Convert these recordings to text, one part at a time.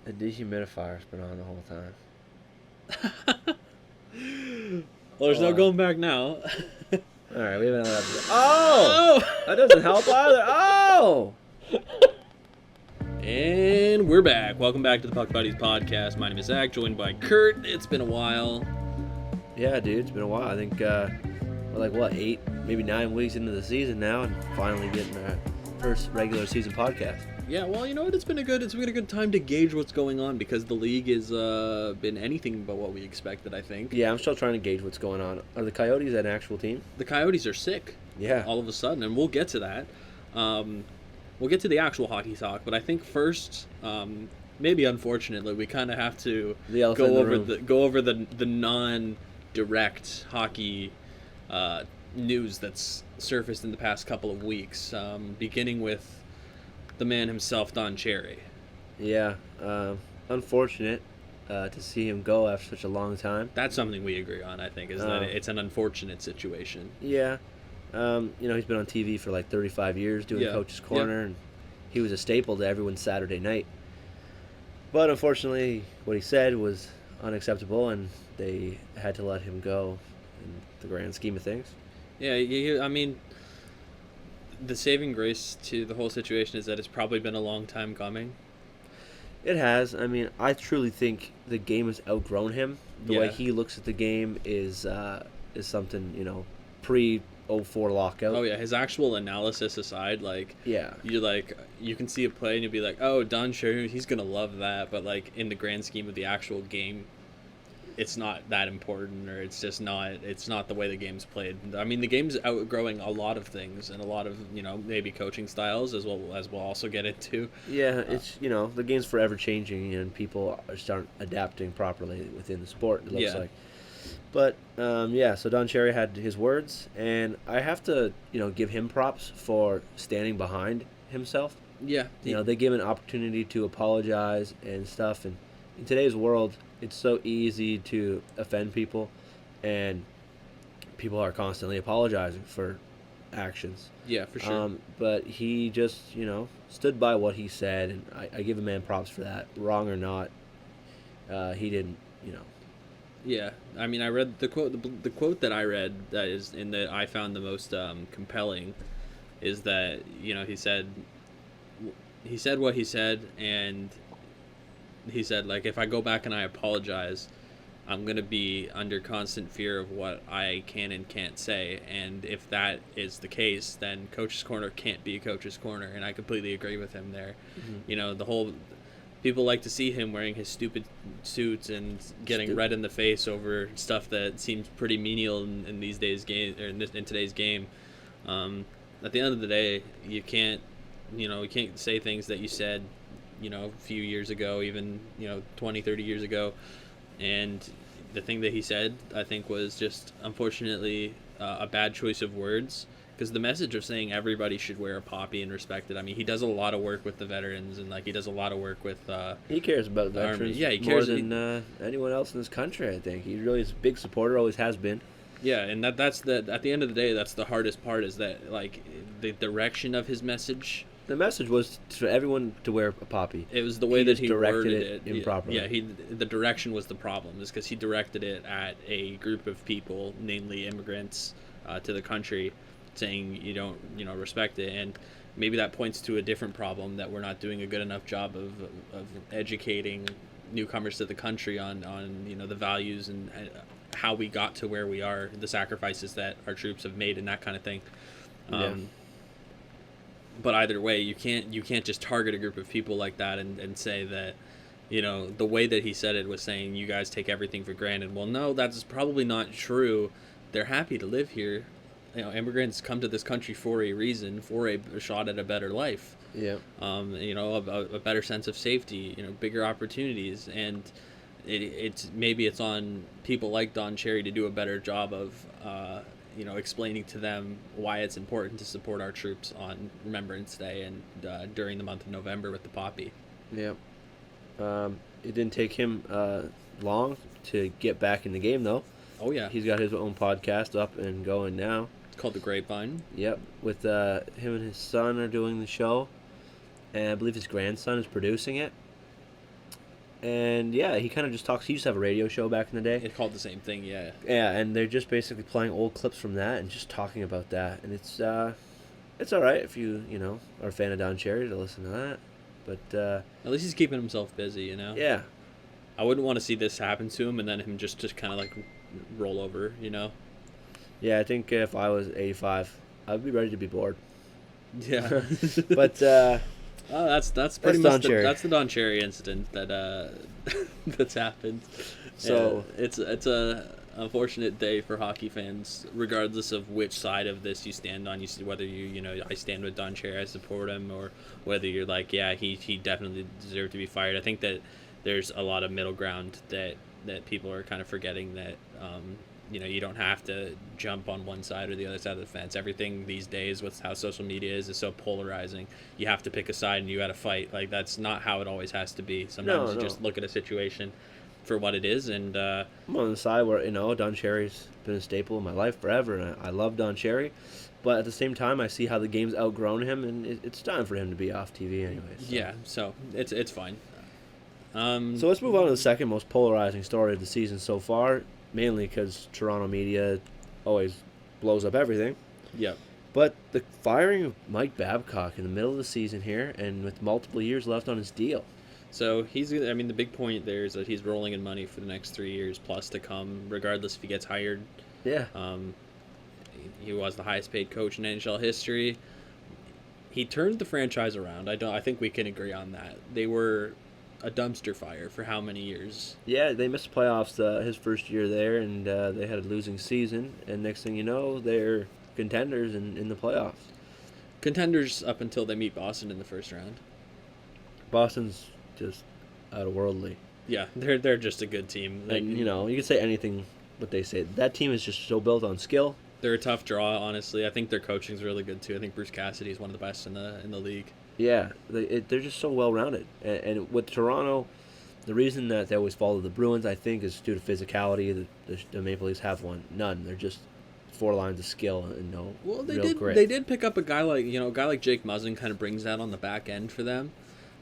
The dehumidifier's been on the whole time. Well, there's no going back now. All right, we have another episode. Oh! Oh! That doesn't help either. Oh! And we're back. Welcome back to the Puck Buddies podcast. My name is Zach, joined by Kurt. It's been a while. Yeah, dude, it's been a while. I think we're like, 8, maybe 9 weeks into the season now, and finally getting our first regular season podcast. Yeah, well, you know what? It's been a good time to gauge what's going on because the league has been anything but what we expected, I think. Yeah, I'm still trying to gauge what's going on. Are the Coyotes an actual team? The Coyotes are sick. Yeah. All of a sudden, and we'll get to that. We'll get to the actual hockey talk, but I think first, maybe unfortunately, we kind of have to go over the non-direct hockey news that's surfaced in the past couple of weeks, beginning with the man himself, Don Cherry. Yeah, unfortunate to see him go after such a long time. That's something we agree on, I think, is that it's an unfortunate situation. Yeah. He's been on TV for like 35 years doing Coach's Corner, and he was a staple to everyone's Saturday night. But unfortunately, what he said was unacceptable, and they had to let him go in the grand scheme of things. Yeah, I mean, the saving grace to the whole situation is that it's probably been a long time coming. It has. I mean, I truly think the game has outgrown him. The way he looks at the game is something, pre-04 lockout. Oh, yeah. His actual analysis aside, you can see a play and you'll be like, oh, Don Cherry, he's going to love that. But, in the grand scheme of the actual game, it's not that important, or it's not the way the game's played. I mean, the game's outgrowing a lot of things and a lot of, maybe coaching styles as well as we'll also get into. Yeah, it's, the game's forever changing and people aren't adapting properly within the sport, it looks like. But, so Don Cherry had his words, and I have to, give him props for standing behind himself. Yeah. They give him an opportunity to apologize and stuff, and in today's world, it's so easy to offend people, and people are constantly apologizing for actions. Yeah, for sure. But he just, stood by what he said, and I give a man props for that. Wrong or not, he didn't, Yeah, I mean, I read the quote. The quote that I read that I found the most compelling is that he said what he said, and he said, if I go back and I apologize, I'm going to be under constant fear of what I can and can't say. And if that is the case, then Coach's Corner can't be a Coach's Corner. And I completely agree with him there. Mm-hmm. The whole... People like to see him wearing his stupid suits and getting red in the face over stuff that seems pretty menial in these days game, or in today's game. At the end of the day, you can't say things that you said a few years ago, even 20, 30 years ago. And the thing that he said, I think, was just unfortunately a bad choice of words, because the message of saying everybody should wear a poppy and respect it, I mean, he does a lot of work with the veterans, and he does a lot of work with he cares about veterans he cares more than anyone else in this country. I think he really is a big supporter, always has been. Yeah, and that's at the end of the day, that's the hardest part, is that the direction of his message. The message was for everyone to wear a poppy. It was the way that he directed worded it improperly. Yeah, the direction was the problem, is because he directed it at a group of people, namely immigrants, to the country, saying you don't respect it. And maybe that points to a different problem, that we're not doing a good enough job of educating newcomers to the country on the values and how we got to where we are, the sacrifices that our troops have made, and that kind of thing. But either way, you can't just target a group of people like that and say that, the way that he said it was saying you guys take everything for granted. Well, no, that's probably not true. They're happy to live here. Immigrants come to this country for a reason, for a shot at a better life. Yeah. A better sense of safety, bigger opportunities, and it's on people like Don Cherry to do a better job of explaining to them why it's important to support our troops on Remembrance Day and during the month of November with the poppy. Yeah. It didn't take him long to get back in the game, though. Oh, yeah. He's got his own podcast up and going now. It's called The Grapevine. Yep. With him and his son are doing the show, and I believe his grandson is producing it. And yeah, he kind of just talks. He used to have a radio show back in the day. It's called the same thing, yeah. Yeah, and they're just basically playing old clips from that and just talking about that. And it's all right if you are a fan of Don Cherry to listen to that. But at least he's keeping himself busy, Yeah. I wouldn't want to see this happen to him and then him just kind of like roll over, Yeah, I think if I was 85, I'd be ready to be bored. Yeah. But oh, that's pretty much that's the Don Cherry incident that that's happened. So it's a unfortunate day for hockey fans, regardless of which side of this you stand on. You see whether I stand with Don Cherry, I support him, or whether you're like, yeah, he definitely deserved to be fired. I think that there's a lot of middle ground that people are kind of forgetting that. You don't have to jump on one side or the other side of the fence. Everything these days with how social media is so polarizing. You have to pick a side and you got to fight. Like, that's not how it always has to be. Sometimes you just look at a situation for what it is. And I'm on the side where, Don Cherry's been a staple in my life forever, and I love Don Cherry. But at the same time, I see how the game's outgrown him, and it's time for him to be off TV anyway. So. Yeah, so it's fine. So let's move on to the second most polarizing story of the season so far. Mainly because Toronto media always blows up everything. Yep. But the firing of Mike Babcock in the middle of the season here and with multiple years left on his deal. So the big point there is that he's rolling in money for the next 3 years plus to come, regardless if he gets hired. Yeah. He was the highest paid coach in NHL history. He turned the franchise around. I think we can agree on that. They were a dumpster fire for how many years? Yeah, they missed playoffs his first year there, and they had a losing season. And next thing you know, they're contenders in the playoffs. Contenders up until they meet Boston in the first round. Boston's just out-of-worldly. Yeah, they're just a good team. And, you can say anything, but they say that team is just so built on skill. They're a tough draw, honestly. I think their coaching's really good, too. I think Bruce Cassidy is one of the best in the league. Yeah, they're just so well-rounded. And with Toronto, the reason that they always follow the Bruins, I think, is due to physicality. The Maple Leafs have none. They're just 4 lines of skill and real grit. They did pick up a guy like Jake Muzzin kind of brings that on the back end for them.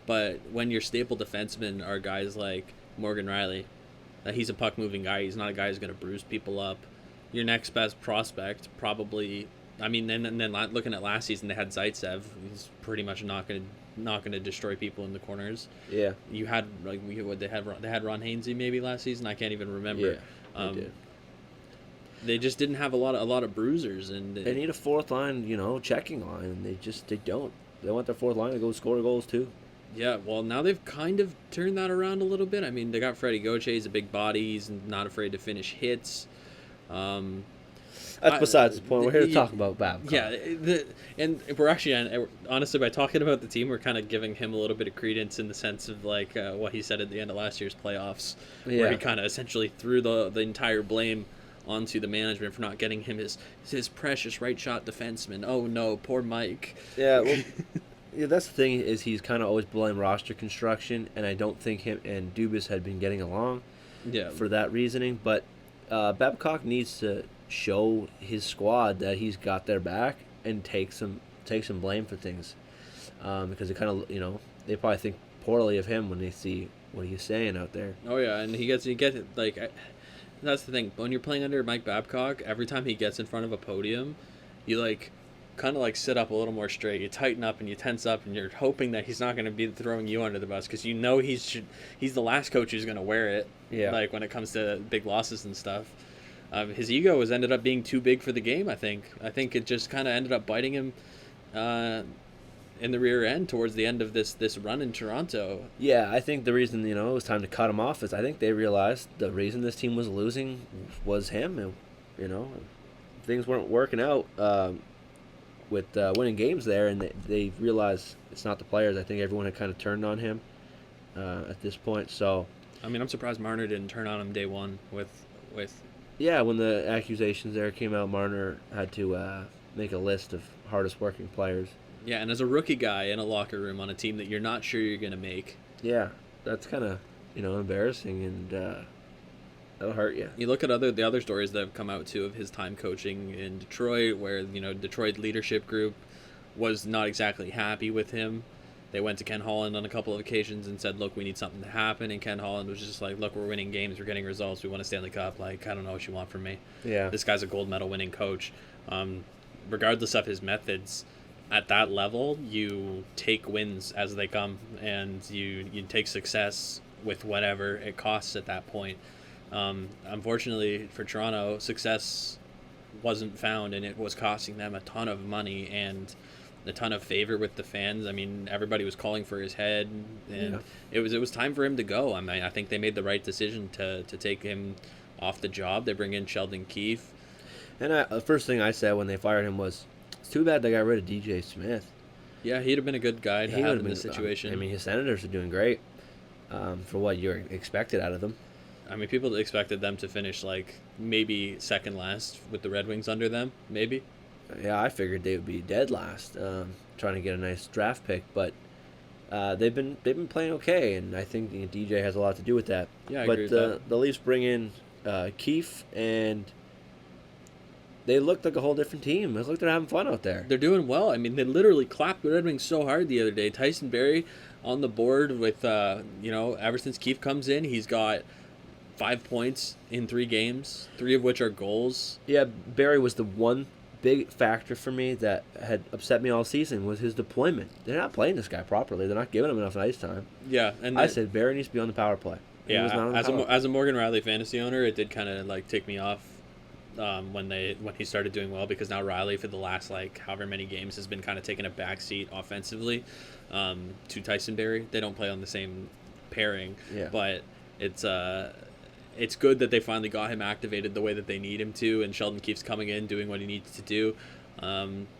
But when your staple defensemen are guys like Morgan Riley, he's a puck-moving guy. He's not a guy who's going to bruise people up. Your next best prospect probably... and then looking at last season, they had Zaitsev. He's pretty much not gonna destroy people in the corners. Yeah. You had they had Ron Hainsey maybe last season. I can't even remember. Yeah. They did. They just didn't have a lot of bruisers, and they need a fourth line, checking line, and they don't. They want their fourth line to go score goals too. Yeah, well, now they've kind of turned that around a little bit. I mean, they got Freddie Gauthier. He's a big body. He's not afraid to finish hits. That's besides the point. We're here to talk about Babcock. Yeah, and we're actually, honestly, by talking about the team, we're kind of giving him a little bit of credence in the sense of like what he said at the end of last year's playoffs, where he kind of essentially threw the entire blame onto the management for not getting him his precious right shot defenseman. Oh no, poor Mike. Yeah, well, yeah, that's the thing is he's kind of always blamed roster construction, and I don't think him and Dubas had been getting along. Yeah. For that reasoning, but Babcock needs to show his squad that he's got their back and take some blame for things, because it kind of they probably think poorly of him when they see what he's saying out there. Oh yeah, and he gets that's the thing. When you're playing under Mike Babcock, every time he gets in front of a podium, you kind of sit up a little more straight. You tighten up and you tense up, and you're hoping that he's not going to be throwing you under the bus, because he's the last coach who's going to wear it. Yeah. When it comes to big losses and stuff. His ego has ended up being too big for the game, I think. I think it just kind of ended up biting him in the rear end towards the end of this run in Toronto. Yeah, I think the reason, it was time to cut him off is I think they realized the reason this team was losing was him. And, things weren't working out with winning games there, and they realized it's not the players. I think everyone had kind of turned on him at this point. So, I'm surprised Marner didn't turn on him day one with... Yeah, when the accusations there came out, Marner had to make a list of hardest working players. Yeah, and as a rookie guy in a locker room on a team that you're not sure you're going to make. Yeah, that's kind of, embarrassing, and that'll hurt you. You look at the other stories that have come out, too, of his time coaching in Detroit, where, Detroit leadership group was not exactly happy with him. They went to Ken Holland on a couple of occasions and said, look, we need something to happen. And Ken Holland was just like, look, we're winning games. We're getting results. We want a Stanley Cup. Like, I don't know what you want from me. Yeah. This guy's a gold medal winning coach. Regardless of his methods, at that level, you take wins as they come. And you take success with whatever it costs at that point. Unfortunately for Toronto, success wasn't found, and it was costing them a ton of money and a ton of favor with the fans. I mean, everybody was calling for his head, and it was time for him to go. I mean, I think they made the right decision to take him off the job. They bring in Sheldon Keefe. And the first thing I said when they fired him was, it's too bad they got rid of DJ Smith. Yeah, he'd have been a good guy to have in this situation. I mean, his Senators are doing great for what you're expected out of them. I mean, people expected them to finish like maybe second last with the Red Wings under them, maybe. Yeah, I figured they would be dead last, trying to get a nice draft pick, but they've been playing okay, and I think DJ has a lot to do with that. Yeah, I agree with that. The Leafs bring in Keefe, and they looked like a whole different team. It looked like they're having fun out there. They're doing well. I mean, they literally clapped the Red Wings so hard the other day. Tyson Barrie on the board with, ever since Keefe comes in, he's got 5 points in 3 games, 3 of which are goals. Yeah, Barrie was the one big factor for me that had upset me all season was his deployment. They're not playing this guy properly. They're not giving him enough ice time. Yeah, and I said Barrie needs to be on the power play. Yeah, as a Morgan Riley fantasy owner, it did kind of like take me off when he started doing well, because now Riley for the last like however many games has been kind of taking a backseat offensively to Tyson Barrie. They don't play on the same pairing, but it's good that they finally got him activated the way that they need him to, and Sheldon Keefe's coming in, doing what he needs to do.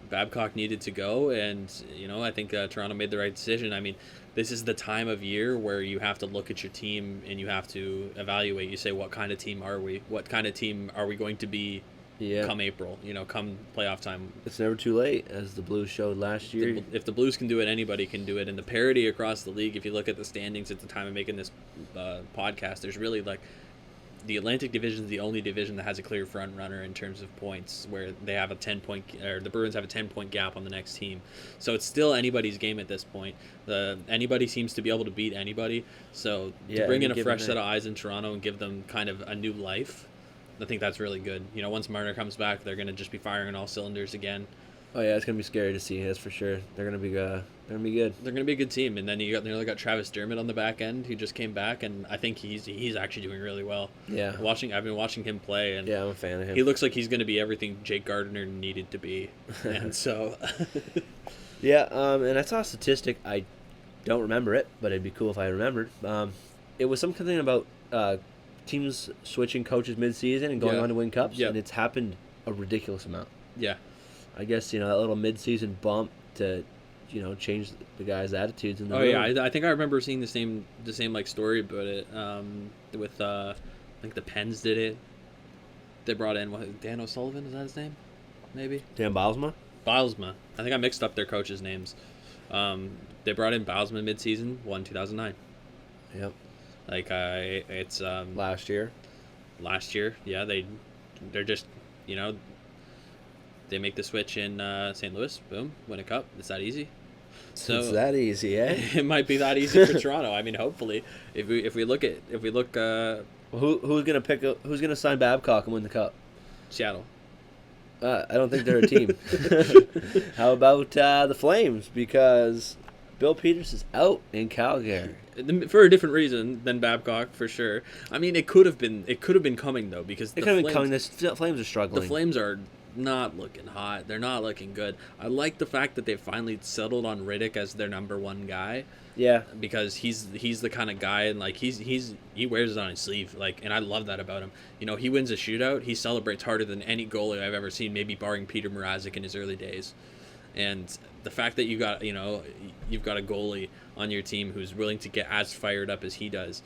Babcock needed to go, and I think Toronto made the right decision. I mean, this is the time of year where you have to look at your team and you have to evaluate. You say, what kind of team are we? What kind of team are we going to be come April? Come playoff time. It's never too late, as the Blues showed last year. If the Blues can do it, anybody can do it. And the parity across the league, if you look at the standings at the time of making this podcast, there's really like the Atlantic Division is the only division that has a clear front runner in terms of points, where they have a 10-point, or the Bruins have a 10-point gap on the next team. So it's still anybody's game at this point. Anybody seems to be able to beat anybody. So to bring in a fresh set of eyes in Toronto and give them kind of a new life, I think that's really good. Once Marner comes back, they're going to just be firing on all cylinders again. Oh yeah, it's gonna be scary to see. That's for sure. They're gonna be good. They're gonna be a good team. And then you got Travis Dermott on the back end, who just came back, and I think he's actually doing really well. Yeah. I've been watching him play, and yeah, I'm a fan of him. He looks like he's gonna be everything Jake Gardiner needed to be, and so. Yeah, and I saw a statistic. I don't remember it, but it'd be cool if I remembered. It was something about teams switching coaches mid-season and going on to win cups, and it's happened a ridiculous amount. Yeah. I guess that little mid-season bump to, change the guys' attitudes in the room. Yeah, I think I remember seeing the same like story about it. With I think the Pens did it. They brought in Dan O'Sullivan, is that his name? Maybe Dan Bylsma. I think I mixed up their coaches' names. They brought in Bylsma mid-season, won 2009. Yep. Like it's last year. Yeah, they're just they make the switch in St. Louis, boom, win a cup. It's that easy. So it's that easy, eh? It might be that easy for Toronto. I mean, hopefully, if we look. Who's gonna sign Babcock and win the cup? Seattle. I don't think they're a team. How about the Flames? Because Bill Peters is out in Calgary for a different reason than Babcock, for sure. I mean, it could have been coming though, because it could have been coming. The Flames are struggling. The Flames are not looking hot. They're not looking good. I like the fact that they finally settled on Riddick as their number one guy. Yeah, because he's the kind of guy, and like he wears it on his sleeve, like, and I love that about him. He wins a shootout, he celebrates harder than any goalie I've ever seen, maybe barring Peter Mrazek in his early days. And the fact that you've got a goalie on your team who's willing to get as fired up as he does,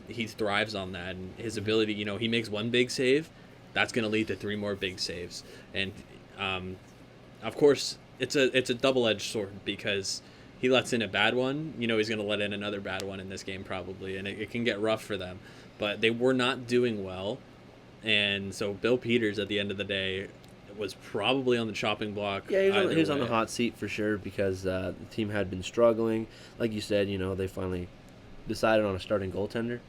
he thrives on that, and his ability, he makes one big save, that's going to lead to 3 more big saves. And of course it's a double-edged sword, because he lets in a bad one, he's going to let in another bad one in this game probably, and it can get rough for them. But they were not doing well, and so Bill Peters at the end of the day was probably on the chopping block. Yeah, he was on way. the hot seat for sure because the team had been struggling. Like you said, they finally decided on a starting goaltender.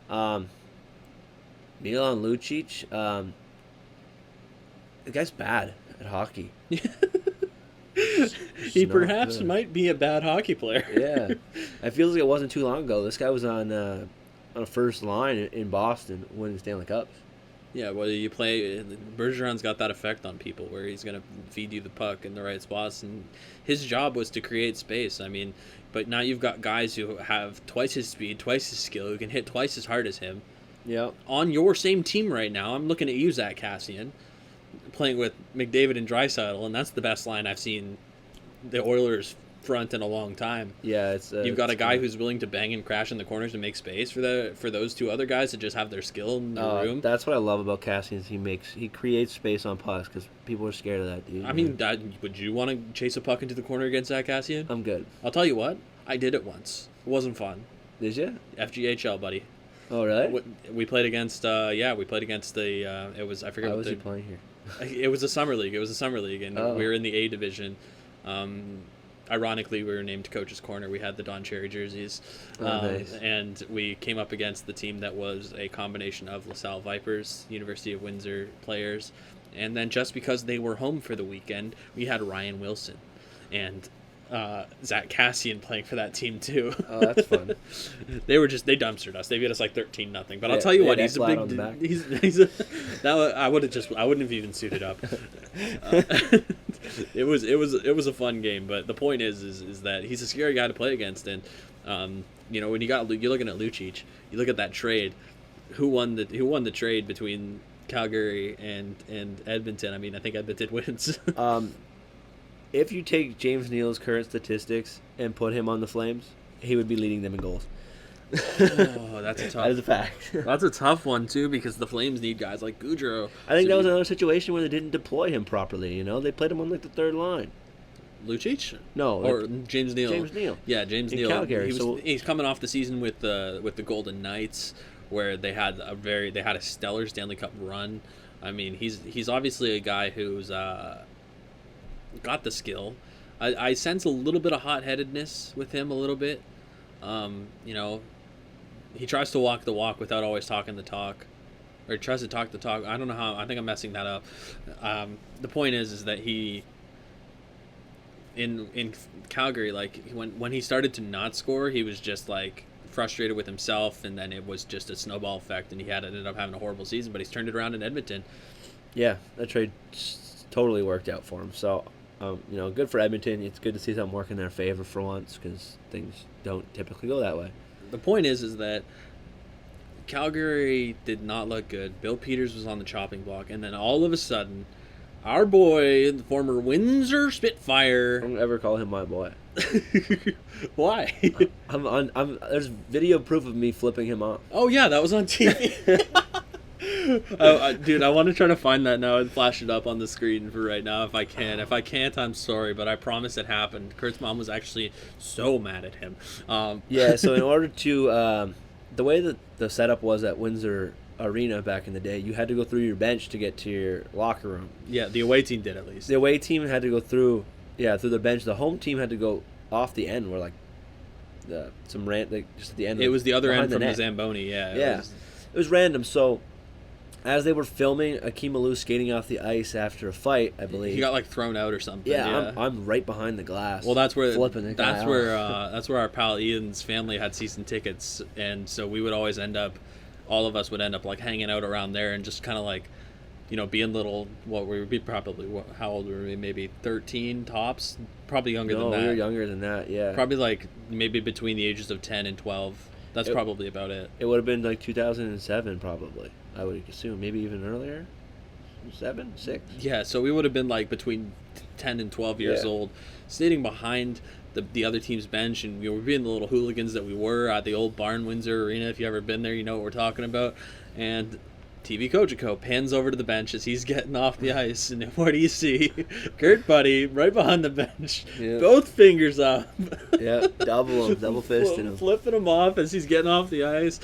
Milan Lucic, the guy's bad at hockey. He perhaps might be a bad hockey player. Yeah, it feels like it wasn't too long ago. This guy was on a first line in Boston winning Stanley Cups. Yeah, well, you play. Bergeron's got that effect on people where he's going to feed you the puck in the right spots, and his job was to create space. I mean, but now you've got guys who have twice his speed, twice his skill, who can hit twice as hard as him. Yeah. On your same team right now, I'm looking at you, Zach Kassian, playing with McDavid and Draisaitl, and that's the best line I've seen the Oilers front in a long time. Yeah, it's you've got a guy good. who's willing to bang and crash in the corners and make space for those two other guys to just have their skill in the room. That's what I love about Cassian. He creates space on pucks because people are scared of that dude. I mean, would you want to chase a puck into the corner against Zach Kassian? I'm good. I'll tell you what, I did it once. It wasn't fun. Did you? FGHL, buddy. Oh really? We played against we played against the it was I forget How what was he playing here? It was a summer league. It was a summer league, and we were in the A division. Ironically, we were named Coach's Corner. We had the Don Cherry jerseys. Nice. And we came up against the team that was a combination of LaSalle Vipers, University of Windsor players, and then just because they were home for the weekend, we had Ryan Wilson and Zach Kassian playing for that team too. Oh, that's fun. They dumpstered us. They beat us like 13-0. But I'll tell you what, he's a big. I wouldn't have even suited up. It was a fun game, but the point is that he's a scary guy to play against, and when you're looking at Lucic, you look at that trade. Who won the trade between Calgary and Edmonton? I mean, I think Edmonton wins. If you take James Neal's current statistics and put him on the Flames, he would be leading them in goals. Oh, that's a tough. That is a fact. That's a tough one too, because the Flames need guys like Gaudreau. I think that was another situation where they didn't deploy him properly. They played him on like the third line. Lucic? No, or James Neal. James Neal. Yeah, James Neal. Calgary. He's coming off the season with the Golden Knights, where they had a stellar Stanley Cup run. I mean, he's obviously a guy who's got the skill. I sense a little bit of hot-headedness with him a little bit. He tries to walk the walk without always talking the talk, or tries to talk the talk. I don't know how. I think I'm messing that up. The point is that he in Calgary, like when he started to not score, he was just like frustrated with himself, and then it was just a snowball effect, and he ended up having a horrible season. But he's turned it around in Edmonton. Yeah, that trade totally worked out for him. So, good for Edmonton. It's good to see something work in their favor for once, because things don't typically go that way. The point is that Calgary did not look good. Bill Peters was on the chopping block, and then all of a sudden, our boy, the former Windsor Spitfire. Don't ever call him my boy. Why? There's video proof of me flipping him off. Oh yeah, that was on TV. Dude, I want to try to find that now and flash it up on the screen for right now if I can. If I can't, I'm sorry, but I promise it happened. Kurt's mom was actually so mad at him. Yeah, so in order to... the way that the setup was at Windsor Arena back in the day, you had to go through your bench to get to your locker room. Yeah, the away team did at least. The away team had to go through the bench. The home team had to go off the end where, just at the end. It was the other end from the Zamboni, yeah. It was random, so... As they were filming Akeem Alou skating off the ice after a fight, I believe he got thrown out or something. Yeah. I'm right behind the glass. Well, that's where flipping the guy off. That's where our pal Ian's family had season tickets, and so we would always all of us would end up hanging out around there and just kind of being little. How old were we? Maybe 13 tops. Probably younger than that. No, we were younger than that. Yeah. Probably maybe between the ages of 10 and 12. That's probably about it. It would have been 2007 probably. I would assume maybe even earlier. 7, 6. Yeah, so we would have been between 10 and 12 years old, sitting behind the other team's bench, and we were being the little hooligans that we were at the old Barn Windsor Arena. If you ever been there, you know what we're talking about. And TV Kojiko pans over to the bench as he's getting off the ice, and what do you see? Kurt Buddy right behind the bench, both fingers up. Yeah, double fisting him, flipping him off as he's getting off the ice.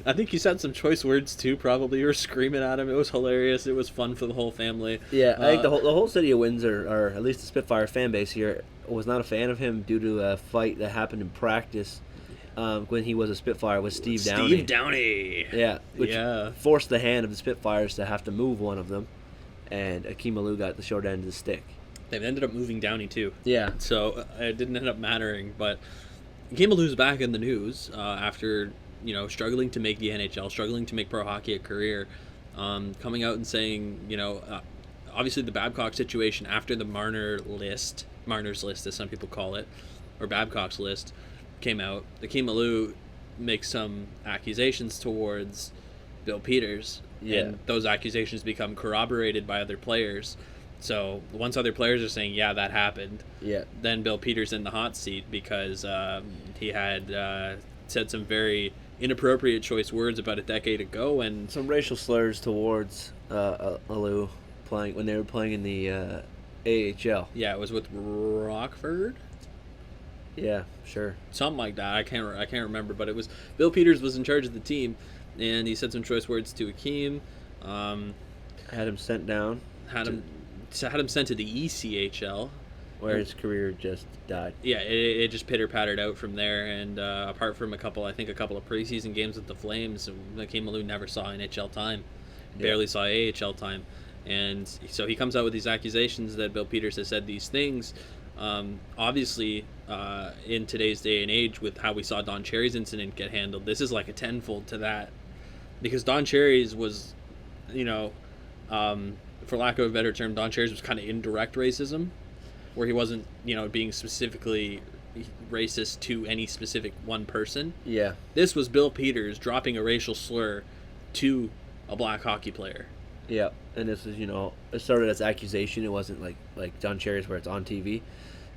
I think you said some choice words too. Probably you were screaming at him. It was hilarious. It was fun for the whole family. Yeah, I think the whole city of Windsor, or at least the Spitfire fan base here, was not a fan of him due to a fight that happened in practice. When he was a Spitfire with Steve Downey. Steve Downey. Yeah, which forced the hand of the Spitfires to have to move one of them, and Akeem Alou got the short end of the stick. They ended up moving Downey too. Yeah. So it didn't end up mattering, but Akeem Alou's back in the news after struggling to make the NHL, struggling to make pro hockey a career, coming out and saying obviously the Babcock situation after the Marner's list, as some people call it, or Babcock's list, came out. Akeem Alou makes some accusations towards Bill Peters, and those accusations become corroborated by other players. So once other players are saying, yeah, that happened, then Bill Peters in the hot seat because he had said some very inappropriate choice words about a decade ago, and some racial slurs towards Alou when they were playing in the AHL. Yeah, it was with Rockford. Yeah, sure. Something like that. I can't remember, but it was Bill Peters was in charge of the team, and he said some choice words to Akeem. Had him sent down. Had him sent to the ECHL, where his career just died. Yeah, it just pitter-pattered out from there, and apart from a couple of preseason games with the Flames, Akeem Alou never saw NHL time, barely saw AHL time, and so he comes out with these accusations that Bill Peters has said these things. Obviously, in today's day and age, with how we saw Don Cherry's incident get handled, this is like a tenfold to that, because Don Cherry's was, for lack of a better term, Don Cherry's was kind of indirect racism, where he wasn't, being specifically racist to any specific one person. Yeah. This was Bill Peters dropping a racial slur to a black hockey player. Yeah, and this is, it started as accusation. It wasn't like Don Cherry's where it's on TV.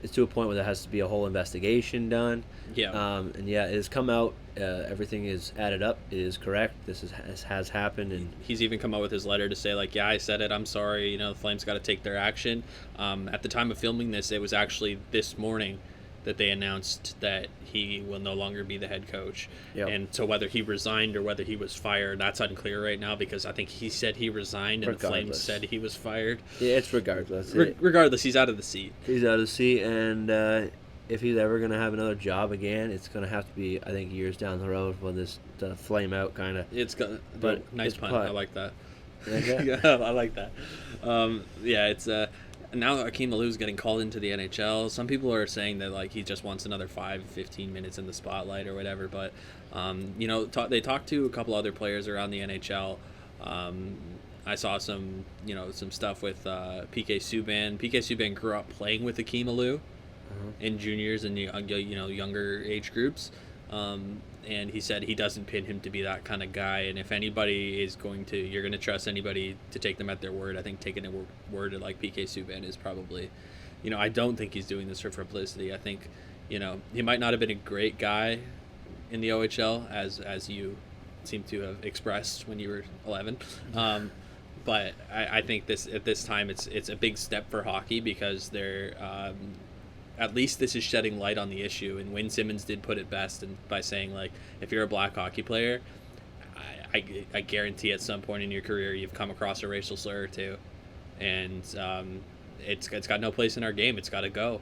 It's to a point where there has to be a whole investigation done. Yeah. And it has come out. Everything is added up. It is correct. This has happened. And he's even come out with his letter to say, yeah, I said it. I'm sorry. The Flames got to take their action. At the time of filming this, it was actually this morning that they announced that he will no longer be the head coach. Yep. And so whether he resigned or whether he was fired, that's unclear right now, because I think he said he resigned and the Flames said he was fired. Yeah, it's regardless. Regardless, he's out of the seat. He's out of the seat, and if he's ever going to have another job again, it's going to have to be, I think, years down the road when this flame out kind of. It's gonna, but nice pun. I like that. Okay. Yeah, I like that. It's now Akeem Alou's getting called into the NHL. Some people are saying that he just wants another 5-15 minutes in the spotlight or whatever. But they talked to a couple other players around the NHL. I saw some stuff with PK Subban. PK Subban grew up playing with Akeem Alou in juniors and younger age groups. And he said he doesn't pin him to be that kind of guy. And if anybody is you're going to trust anybody to take them at their word, I think taking a word like PK Subban is probably, I don't think he's doing this for publicity. I think, he might not have been a great guy in the OHL as you seem to have expressed when you were 11. But I think at this time it's a big step for hockey, because they're at least this is shedding light on the issue. And Wayne Simmons did put it best by saying, if you're a black hockey player, I guarantee at some point in your career you've come across a racial slur or two, and it's got no place in our game. It's got to go.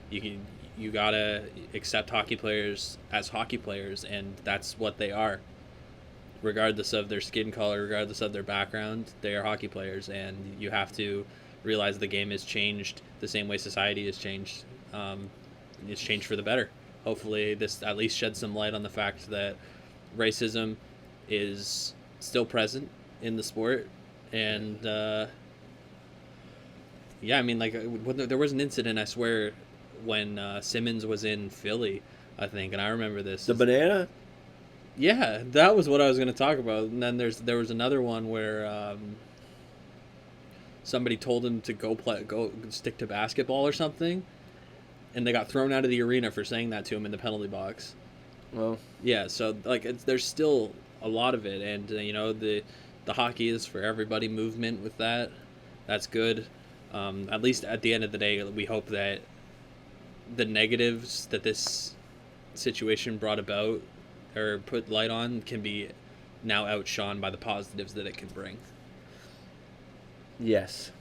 You gotta accept hockey players as hockey players, and that's what they are. Regardless of their skin color, regardless of their background, they are hockey players, and you have to realize the game has changed the same way society has changed. It's changed for the better. Hopefully this at least sheds some light on the fact that racism is still present in the sport. And there was an incident, I swear, when Simmons was in Philly, I think, and I remember this. The banana? Yeah, that was what I was going to talk about. And then there was another one where somebody told him to go stick to basketball or something, and they got thrown out of the arena for saying that to him in the penalty box. Well, yeah, so there's still a lot of it, and the hockey is for everybody movement with that. That's good. At least at the end of the day, we hope that the negatives that this situation brought about or put light on can be now outshone by the positives that it can bring. Yes.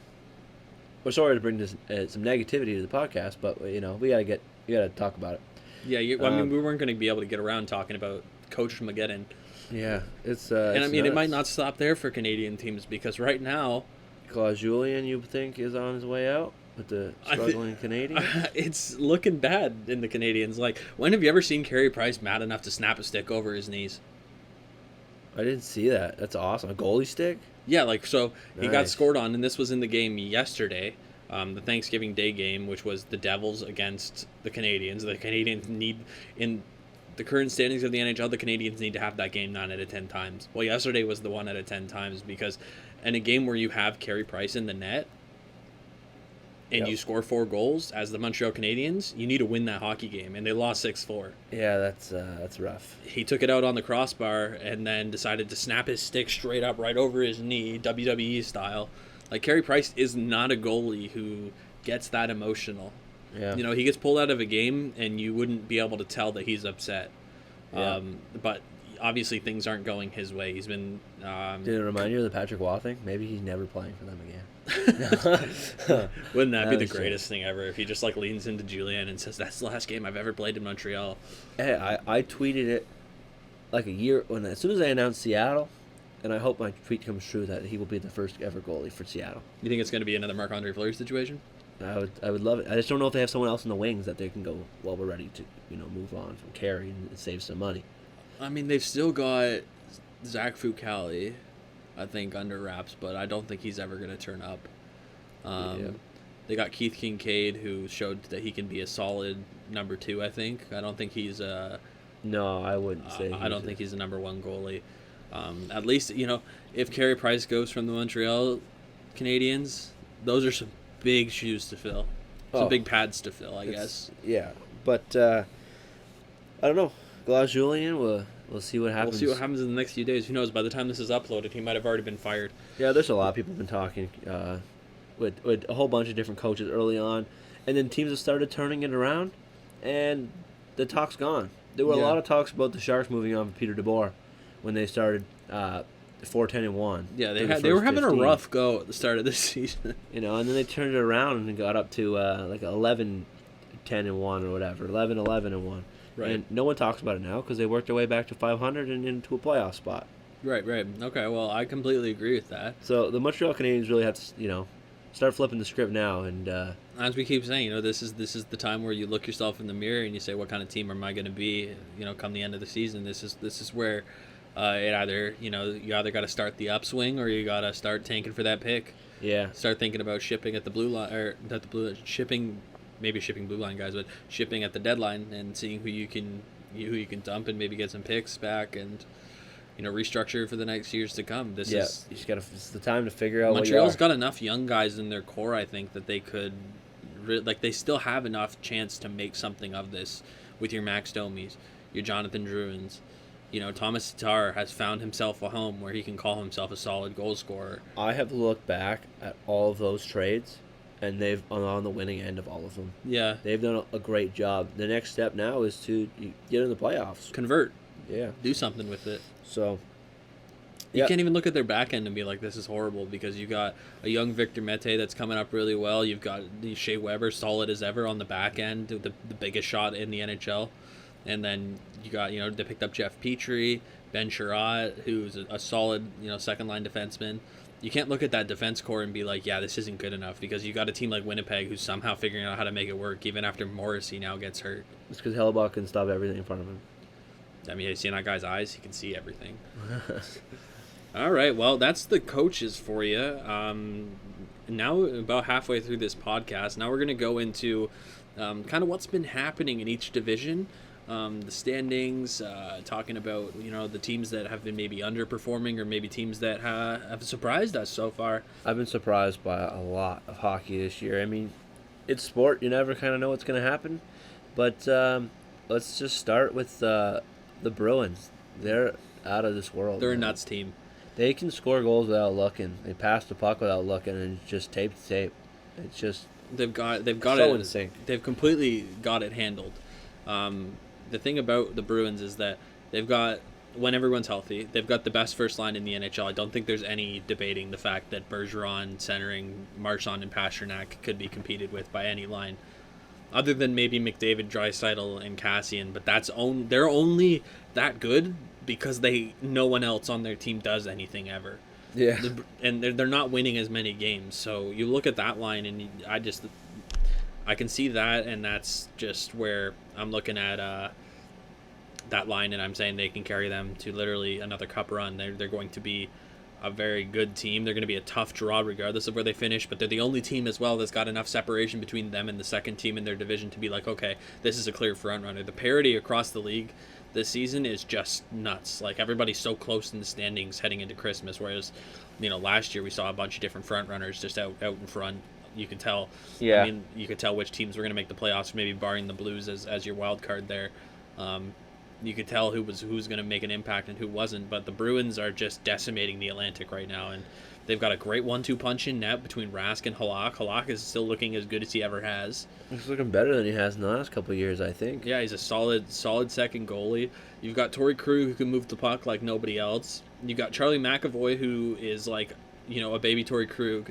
We're sorry to bring this, some negativity to the podcast, but we gotta talk about it. Yeah, I mean, we weren't going to be able to get around talking about Coach Mageddon. Yeah, it's and I mean, nuts. it might not stop there for Canadian teams because right now, Claude Julien, you think, is on his way out with the struggling Canadian? It's looking bad in the Canadians. Like, when have you ever seen Carey Price mad enough to snap a stick over his knees? I didn't see that. That's awesome. A goalie stick? Yeah, like, so he got Nice. scored on, and this was in the game yesterday, the Thanksgiving Day game, which was the Devils against the Canadians. The Canadians need, in the current standings of the NHL, the Canadians need to have that game 9 out of 10 times. Well, yesterday was the 1 out of 10 times because in a game where you have Carey Price in the net and Yep. you score 4 goals as the Montreal Canadiens, you need to win that hockey game, and they lost 6-4. Yeah, that's rough. He took it out on the crossbar and then decided to snap his stick straight up right over his knee, WWE style. Like, Carey Price is not a goalie who gets that emotional. Yeah. You know, he gets pulled out of a game and you wouldn't be able to tell that he's upset. Yeah. But obviously things aren't going his way. He's been... Did it remind you of the Patrick Waugh thing? Maybe he's never playing for them again. Wouldn't that be the was greatest thing ever if he just like leans into Julien and says, that's the last game I've ever played in Montreal. Hey, I tweeted it like a year as soon as I announced Seattle, and I hope my tweet comes true that he will be the first ever goalie for Seattle. You think it's going to be another Marc-Andre Fleury situation? I would love it. I just don't know if they have someone else in the wings that they can go, well, we're ready to move on from Carey and save some money. I mean, they've still got Zach Fucale, I think, under wraps, but I don't think he's ever going to turn up. Yeah. They got Keith Kincaid, who showed that he can be a solid number 2, I think. I don't think he's a... No, I wouldn't say. I don't think he's a number 1 goalie. At least, if Carey Price goes from the Montreal Canadiens, those are some big shoes to fill. Some big pads to fill, I guess. Yeah, but I don't know. Claude Julien, we'll see what happens. We'll see what happens in the next few days. Who knows? By the time this is uploaded, he might have already been fired. Yeah, there's a lot of people been talking with a whole bunch of different coaches early on, and then teams have started turning it around, and the talk's gone. There were a lot of talks about the Sharks moving on from Peter DeBoer when they started 4-10-1. Yeah, they were having 15. A rough go at the start of this season. And then they turned it around and got up to like 11-10-1 or whatever, 11-11-1. Right. And no one talks about it now because they worked their way back to 500 and into a playoff spot. Right. Okay, well, I completely agree with that. So the Montreal Canadiens really have to, start flipping the script now. And as we keep saying, this is the time where you look yourself in the mirror and you say, what kind of team am I going to be? Come the end of the season, this is where it either you either got to start the upswing or you got to start tanking for that pick. Yeah. Start thinking about shipping at the blue line, or not the blue shipping. Maybe shipping blue line guys, but shipping at the deadline and seeing who you can dump and maybe get some picks back and restructure for the next years to come. You just gotta. It's the time to figure out. Montreal's got enough young guys in their core, I think, that they could, they still have enough chance to make something of this with your Max Domies, your Jonathan Drouins. Thomas Tatar has found himself a home where he can call himself a solid goal scorer. I have looked back at all of those trades, and they've on the winning end of all of them. Yeah. They've done a great job. The next step now is to get in the playoffs. Convert. Yeah. Do something with it. So. You can't even look at their back end and be like, this is horrible, because you got a young Victor Mete that's coming up really well. You've got Shea Weber, solid as ever on the back end, the biggest shot in the NHL. And then you got, they picked up Jeff Petrie, Ben Sherratt, who's a solid, second-line defenseman. You can't look at that defense core and be like, yeah, this isn't good enough, because you got a team like Winnipeg who's somehow figuring out how to make it work, even after Morrissey now gets hurt. It's because Hellebuyck can stop everything in front of him. I mean, you see in that guy's eyes, he can see everything. All right, well, that's the coaches for you. Now, about halfway through this podcast, now we're going to go into kind of what's been happening in each division. The standings, talking about, the teams that have been maybe underperforming or maybe teams that have surprised us so far. I've been surprised by a lot of hockey this year. I mean, it's sport. You never kind of know what's going to happen. But let's just start with the Bruins. They're out of this world. They're a nuts team. They can score goals without looking. They pass the puck without looking, and it's just tape to tape. It's just they've got so it in sync. They've completely got it handled. The thing about the Bruins is that they've got, when everyone's healthy, they've got the best first line in the NHL. I don't think there's any debating the fact that Bergeron centering Marchand and Pasternak could be competed with by any line, other than maybe McDavid, Draisaitl, and Cassian. But they're only that good because no one else on their team does anything ever. Yeah. And they're not winning as many games. So you look at that line, and I can see that, and that's just where I'm looking at that line, and I'm saying they can carry them to literally another cup run. They're going to be a very good team. They're going to be a tough draw regardless of where they finish, but they're the only team as well that's got enough separation between them and the second team in their division to be like, okay, this is a clear front runner. The parity across the league this season is just nuts. Like, everybody's so close in the standings heading into Christmas, whereas, last year we saw a bunch of different front runners just out in front. You could tell. Yeah. I mean, you could tell which teams were going to make the playoffs, maybe barring the Blues as your wild card there. You could tell who's going to make an impact and who wasn't. But the Bruins are just decimating the Atlantic right now, and they've got a great 1-2 punch in net between Rask and Halak. Halak is still looking as good as he ever has. He's looking better than he has in the last couple of years, I think. Yeah, he's a solid second goalie. You've got Torrey Krug, who can move the puck like nobody else. You've got Charlie McAvoy, who is like, a baby Torrey Krug.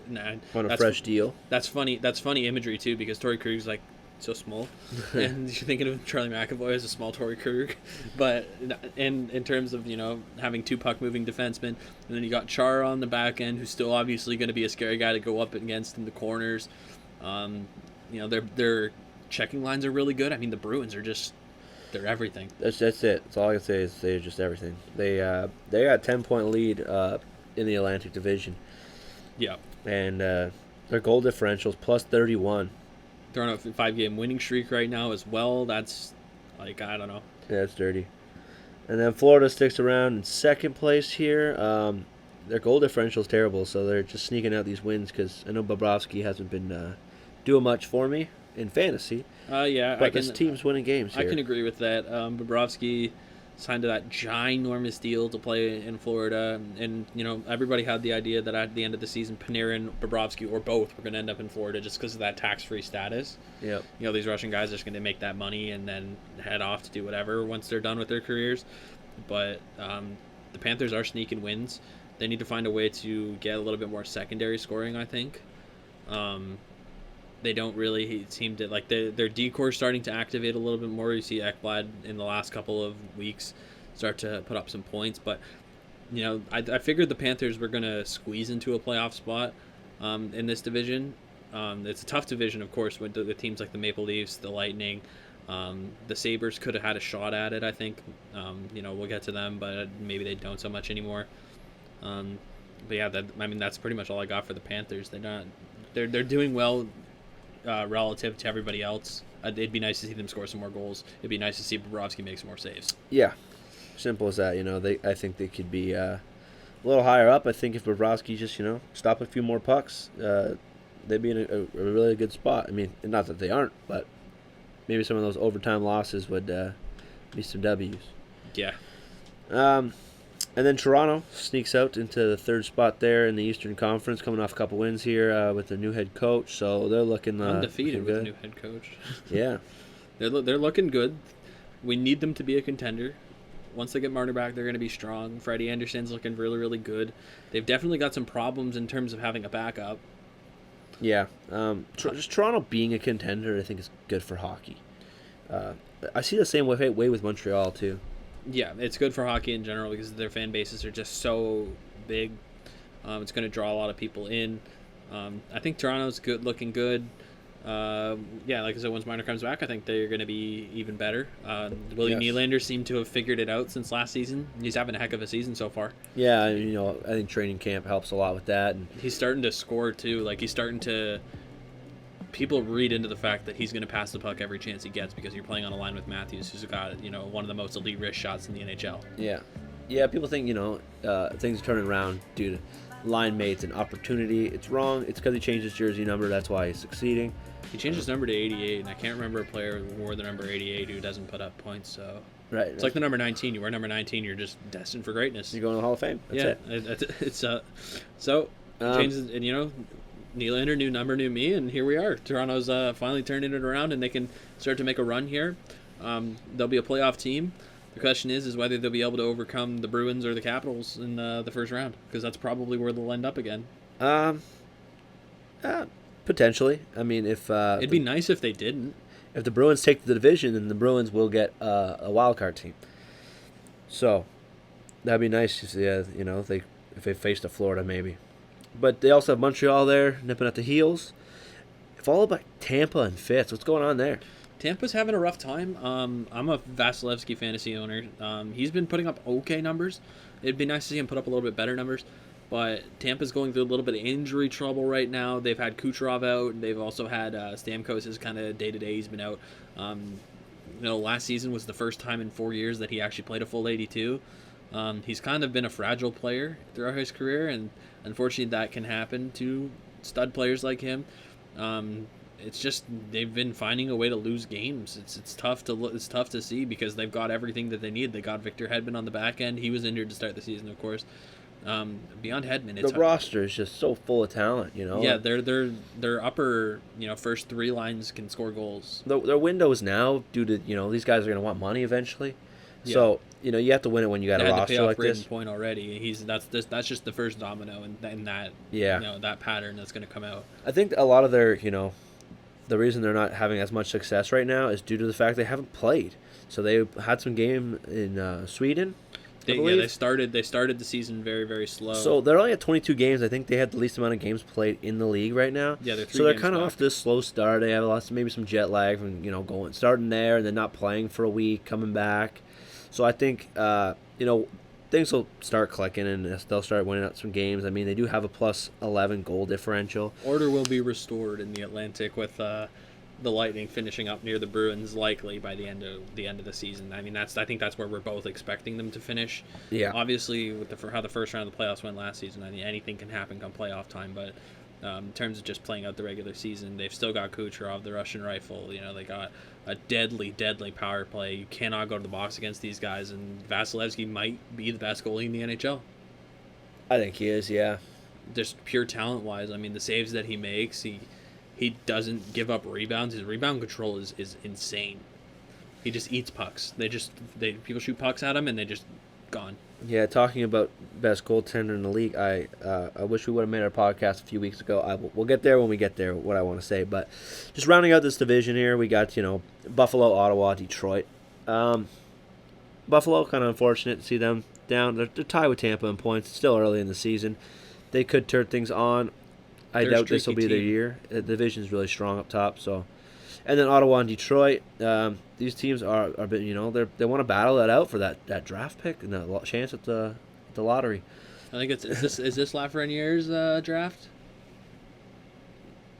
On a fresh deal. That's funny. That's funny imagery too, because Torrey Krug's like so small, and you're thinking of Charlie McAvoy as a small Torrey Krug. But in terms of having two puck moving defensemen, and then you got Chara on the back end, who's still obviously going to be a scary guy to go up against in the corners. Their checking lines are really good. I mean, the Bruins are they're everything. That's it. That's all I can say is they're just everything. They got a 10-point lead in the Atlantic Division. Yeah. And their goal differentials plus 31. They're on a 5-game winning streak right now as well. That's, I don't know. Yeah, that's dirty. And then Florida sticks around in second place here. Their goal differential is terrible, so they're just sneaking out these wins because I know Bobrovsky hasn't been doing much for me in fantasy. Yeah. But this team's winning games here. I can agree with that. Bobrovsky signed to that ginormous deal to play in Florida, and everybody had the idea that at the end of the season, Panarin, Bobrovsky, or both were going to end up in Florida just because of that tax-free status. Yep. These Russian guys are just going to make that money and then head off to do whatever once they're done with their careers. But the Panthers are sneaking wins. They need to find a way to get a little bit more secondary scoring, I think. They don't really seem to, their D-core starting to activate a little bit more. You see Ekblad in the last couple of weeks start to put up some points, but I figured the Panthers were going to squeeze into a playoff spot in this division. It's a tough division, of course, with the teams like the Maple Leafs, the Lightning. The Sabres could have had a shot at it, I think. We'll get to them, but maybe they don't so much anymore. But yeah, that's pretty much all I got for the Panthers. They're doing well relative to everybody else. It'd be nice to see them score some more goals. It'd be nice to see Bobrovsky make some more saves. Yeah, simple as that. I think they could be a little higher up. I think if Bobrovsky just stop a few more pucks, they'd be in a really good spot. I mean, not that they aren't, but maybe some of those overtime losses would be some W's. Yeah. And then Toronto sneaks out into the third spot there in the Eastern Conference, coming off a couple wins here with their new head coach. So they're looking undefeated looking with a new head coach. Yeah, they're looking good. We need them to be a contender. Once they get Marner back, they're going to be strong. Freddie Anderson's looking really, really good. They've definitely got some problems in terms of having a backup. Yeah, just Toronto being a contender, I think is good for hockey. I see the same way with Montreal too. Yeah, it's good for hockey in general because their fan bases are just so big. It's going to draw a lot of people in. I think Toronto's looking good. Like I said, once Marner comes back, I think they're going to be even better. William Nylander seemed to have figured it out since last season. He's having a heck of a season so far. Yeah, I think training camp helps a lot with that. And he's starting to score too. He's starting to. People read into the fact that he's going to pass the puck every chance he gets because you're playing on a line with Matthews, who's got one of the most elite wrist shots in the NHL. Yeah. People think things are turning around due to line mates and opportunity. It's wrong. It's because he changed his jersey number. That's why he's succeeding. He changed his number to 88, and I can't remember a player who wore the number 88 who doesn't put up points. So Right. It's like the number 19. You wear number 19, you're just destined for greatness. You're going to the Hall of Fame. That's it. It's so changes, and Nylander, new number, new me, and here we are. Toronto's finally turning it around, and they can start to make a run here. They'll be a playoff team. The question is whether they'll be able to overcome the Bruins or the Capitals in the first round, because that's probably where they'll end up again. Potentially. I mean, if it'd be nice if they didn't. If the Bruins take the division, then the Bruins will get a wild card team. So that'd be nice to see. If they faced a Florida maybe, but they also have Montreal there nipping at the heels. Followed by Tampa and Fitz. What's going on there? Tampa's having a rough time. I'm a Vasilevsky fantasy owner. He's been putting up okay numbers. It'd be nice to see him put up a little bit better numbers. But Tampa's going through a little bit of injury trouble right now. They've had Kucherov out. They've also had Stamkos is kind of day-to-day. He's been out. Last season was the first time in 4 years that he actually played a full 82. He's kind of been a fragile player throughout his career, and unfortunately that can happen to stud players like him. It's just they've been finding a way to lose games. It's tough to see because they've got everything that they need. They got Victor Hedman on the back end. He was injured to start the season, of course. Beyond Hedman, it's the roster is just so full of talent. Yeah, their upper first three lines can score goals. Their windows now, due to these guys are going to want money eventually. Yeah. So you have to win it when you got a roster like this. Point already. That's just the first domino in that that pattern that's going to come out. I think a lot of their the reason they're not having as much success right now is due to the fact they haven't played. So they had some game in Sweden. They started the season very, very slow. So they're only at 22 games. I think they had the least amount of games played in the league right now. Yeah, they're kind of off this slow start. They have maybe some jet lag from starting there and then not playing for a week, coming back. So I think things will start clicking and they'll start winning out some games. I mean, they do have a plus 11 goal differential. Order will be restored in the Atlantic with the Lightning finishing up near the Bruins likely by the end of the season. I mean, I think that's where we're both expecting them to finish. Yeah. Obviously, with how the first round of the playoffs went last season, I mean, anything can happen come playoff time. But in terms of just playing out the regular season, they've still got Kucherov, the Russian rifle. They got a deadly power play. You cannot go to the box against these guys, and Vasilevsky might be the best goalie in the NHL. I think he is, yeah. Just pure talent-wise, I mean, the saves that he makes, he doesn't give up rebounds. His rebound control is insane. He just eats pucks. People shoot pucks at him, and they just gone. Yeah, talking about best goaltender in the league, I wish we would have made our podcast a few weeks ago. We'll get there when we get there, what I want to say. But just rounding out this division here, we got, Buffalo, Ottawa, Detroit. Buffalo, kind of unfortunate to see them down. They're tied with Tampa in points. It's still early in the season. They could turn things on. I doubt this will be their year. The division's really strong up top. So, and then Ottawa and Detroit. These teams are they want to battle that out for that draft pick and the chance at the lottery. I think is this Lafreniere's draft?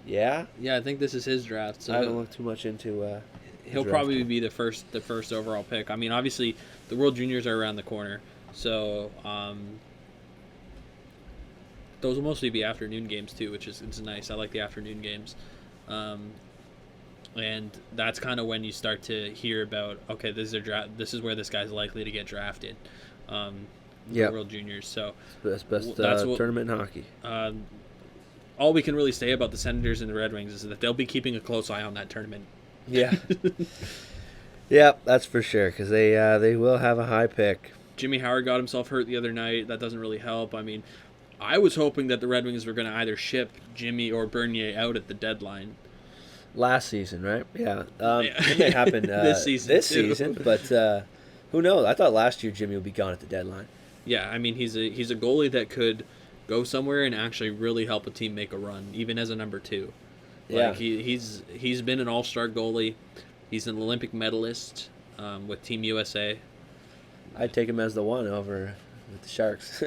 Yeah. Yeah, I think this is his draft. So I haven't looked too much into. He'll probably be the first overall pick. I mean, obviously the World Juniors are around the corner, so. Those will mostly be afternoon games too, which is nice. I like the afternoon games, and that's kind of when you start to hear about this is their draft. This is where this guy's likely to get drafted. World Juniors. So best tournament in hockey. All we can really say about the Senators and the Red Wings is that they'll be keeping a close eye on that tournament. Yeah, yeah, that's for sure because they will have a high pick. Jimmy Howard got himself hurt the other night. That doesn't really help. I mean. I was hoping that the Red Wings were going to either ship Jimmy or Bernier out at the deadline. Last season, right? Yeah. It may happen this season. But who knows? I thought last year Jimmy would be gone at the deadline. Yeah, I mean, he's a goalie that could go somewhere and actually really help a team make a run, even as a number two. Like, yeah. He's been an all-star goalie. He's an Olympic medalist with Team USA. I'd take him as the one over with the Sharks.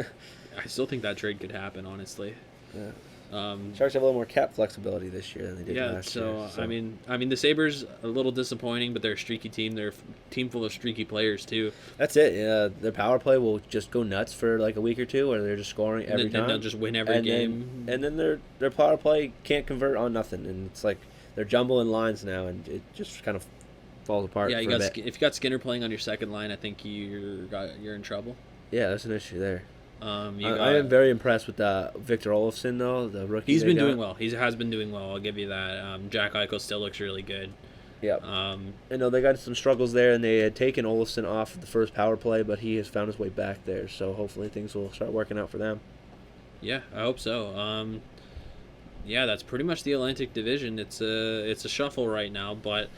I still think that trade could happen, honestly. Yeah. Sharks have a little more cap flexibility this year than they did last year. So I mean, the Sabres a little disappointing, but they're a streaky team. They're a team full of streaky players too. That's it. Their power play will just go nuts for like a week or two, where they're just scoring every time. And they'll just win every game. And then their power play can't convert on nothing, and it's like they're jumbling lines now, and it just kind of falls apart. Yeah, for a bit. if you got Skinner playing on your second line, I think you're in trouble. Yeah, that's an issue there. I am very impressed with Victor Olofsson, though, the rookie. He's been doing well. He has been doing well. I'll give you that. Jack Eichel still looks really good. Yeah. I know they got some struggles there, and they had taken Olofsson off the first power play, but he has found his way back there. So hopefully things will start working out for them. Yeah, I hope so. Yeah, that's pretty much the Atlantic Division. It's a shuffle right now, but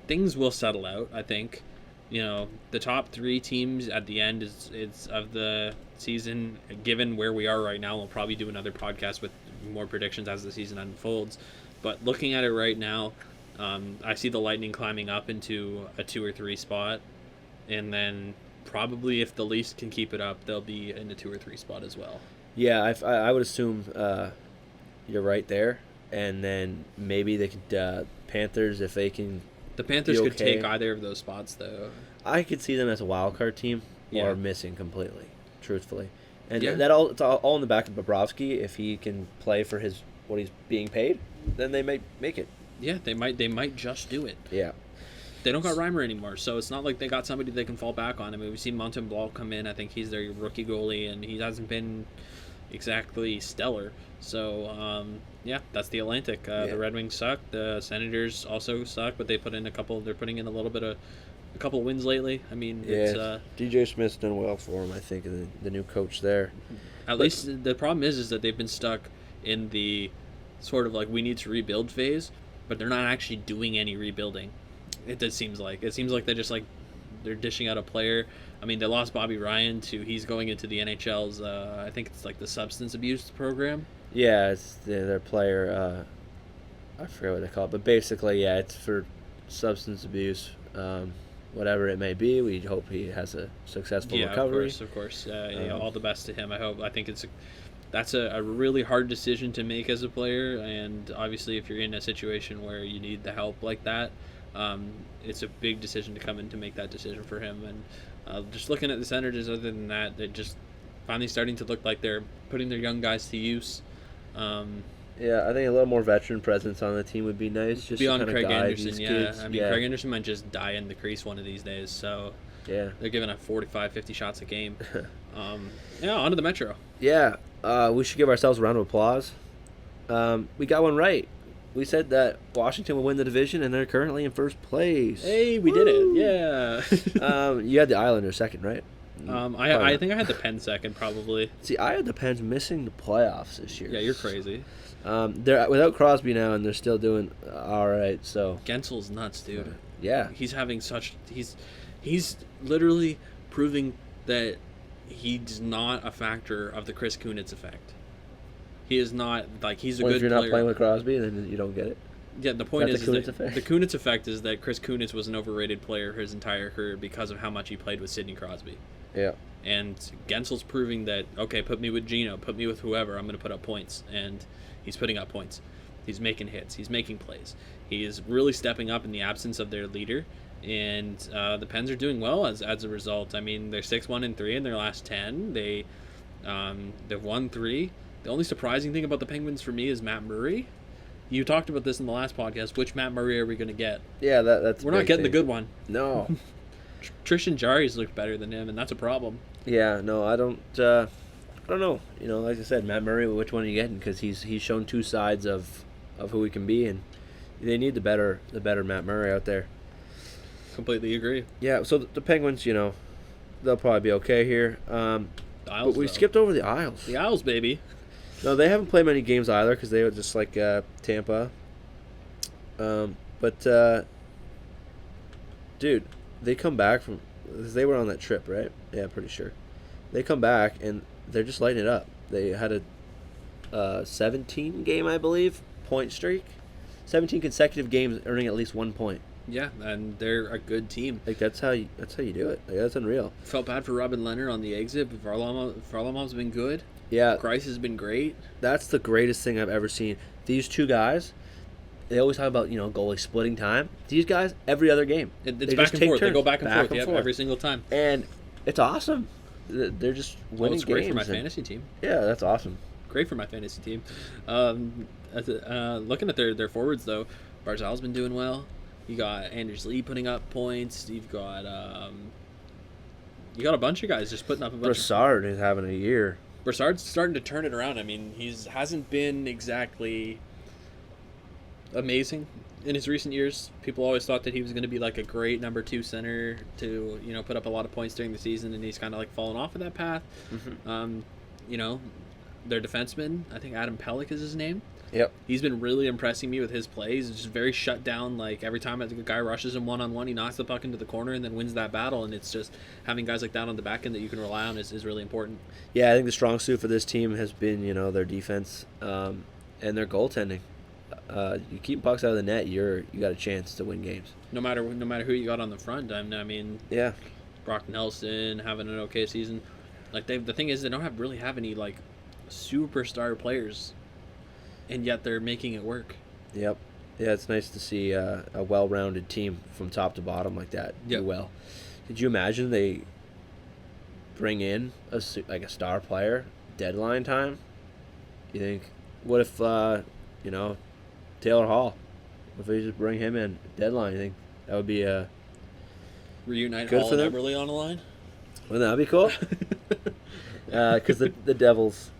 things will settle out, I think. The top 3 teams at the end is of the season, given where we are right now. We'll probably do another podcast with more predictions as the season unfolds. But looking at it right now, I see the Lightning climbing up into a 2 or 3 spot, and then probably if the Leafs can keep it up, they'll be in a 2 or 3 spot as well. Yeah, I would assume you're right there, and then maybe they could Panthers if they can. The Panthers could take either of those spots, though. I could see them as a wild card team or missing completely, truthfully. And it's all in the back of Bobrovsky. If he can play for what he's being paid, then they might make it. Yeah, they might just do it. Yeah. They don't got Reimer anymore, so it's not like they got somebody they can fall back on. I mean, we've seen Montembeault come in. I think he's their rookie goalie, and he hasn't been exactly stellar. So, that's the Atlantic. The Red Wings suck. The Senators also suck, but they're putting in a couple wins lately. I mean, DJ Smith's done well for him, I think, the new coach there. At least the problem is that they've been stuck in the sort of like we need to rebuild phase, but they're not actually doing any rebuilding. It seems like they're dishing out a player. I mean, they lost Bobby Ryan he's going into the NHL's I think it's like the substance abuse program. Yeah, it's their player. I forget what they call it, but basically, it's for substance abuse, whatever it may be. We hope he has a successful recovery. Of course. All the best to him. I think that's a really hard decision to make as a player, and obviously, if you're in a situation where you need the help like that, it's a big decision to come in to make that decision for him. And just looking at the Senators, other than that, they're just finally starting to look like they're putting their young guys to use. I think a little more veteran presence on the team would be nice. Just beyond to Craig Anderson, kids. I mean, Craig Anderson might just die in the crease one of these days. So they're giving up 45, 50 shots a game. On to the Metro. Yeah, we should give ourselves a round of applause. We got one right. We said that Washington would win the division, and they're currently in first place. Hey, we did it! Yeah. You had the Islanders second, right? I think I had the Pen second, probably. See, I had the Pens missing the playoffs this year. Yeah, you're crazy. They're without Crosby now, and they're still doing all right. So Gensel's nuts, dude. Yeah, he's literally proving that he's not a factor of the Chris Kunitz effect. He is not he's a good player. If you're not playing with Crosby, then you don't get it. Yeah, the point is that the Kunitz effect is that Chris Kunitz was an overrated player his entire career because of how much he played with Sidney Crosby. Yeah. And Gensel's proving that, okay, put me with Gino, put me with whoever, I'm going to put up points. And he's putting up points. He's making hits. He's making plays. He is really stepping up in the absence of their leader. And the Pens are doing well as a result. I mean, they're 6-1-3 in their last 10. They've won 3. The only surprising thing about the Penguins for me is Matt Murray. You talked about this in the last podcast. Which Matt Murray are we going to get? Yeah, that's. We're not getting the good one. No. Tristan Jarry's looked better than him, and that's a problem. Yeah, no, I don't know. Like I said, Matt Murray. Which one are you getting? Because he's shown two sides of who he can be, and they need the better Matt Murray out there. Completely agree. Yeah. So the Penguins, they'll probably be okay here. Isles, but we skipped over the Isles. The Isles, baby. No, they haven't played many games either because they were just like Tampa. Dude, they come back from. They were on that trip, right? Yeah, pretty sure. They come back and they're just lighting it up. They had a 17 game, I believe, point streak. 17 consecutive games earning at least 1 point. Yeah, and they're a good team. That's how you do it. That's unreal. Felt bad for Robin Leonard on the exit, but Varlamov's been good. Yeah. Grice has been great. That's the greatest thing I've ever seen. These two guys, they always talk about, goalie splitting time. These guys, every other game. It's back and forth. They go back and forth every single time. And it's awesome. They're just winning it's great games. For my fantasy team. Yeah, that's awesome. Great for my fantasy team. Looking at their forwards, though, Barzal's been doing well. You got Anders Lee putting up points. You've got you got a bunch of guys just putting up a bunch. Brassard is having a year. Brassard's starting to turn it around. I mean, hasn't been exactly amazing in his recent years. People always thought that he was going to be like a great number 2 center to, you know, put up a lot of points during the season, and he's kind of like fallen off of that path. Mm-hmm. You know, their defenseman, I think Adam Pelech is his name. Yep. He's been really impressing me with his play. He's just very shut down. Like, every time a guy rushes him one-on-one, he knocks the puck into the corner and then wins that battle. And it's just having guys like that on the back end that you can rely on is really important. Yeah, I think the strong suit for this team has been, you know, their defense and their goaltending. You keep pucks out of the net, you got a chance to win games. No matter who you got on the front. I mean, yeah, Brock Nelson having an okay season. Like, the thing is, they don't really have any like superstar players, and yet they're making it work. Yep. Yeah, it's nice to see a well-rounded team from top to bottom like that do well. Could you imagine they bring in a star player deadline time? You think, what if you know, Taylor Hall? If they just bring him in deadline, you think that would be a reunite good Hall for and them? Eberle on the line? Wouldn't that be cool? Because the Devils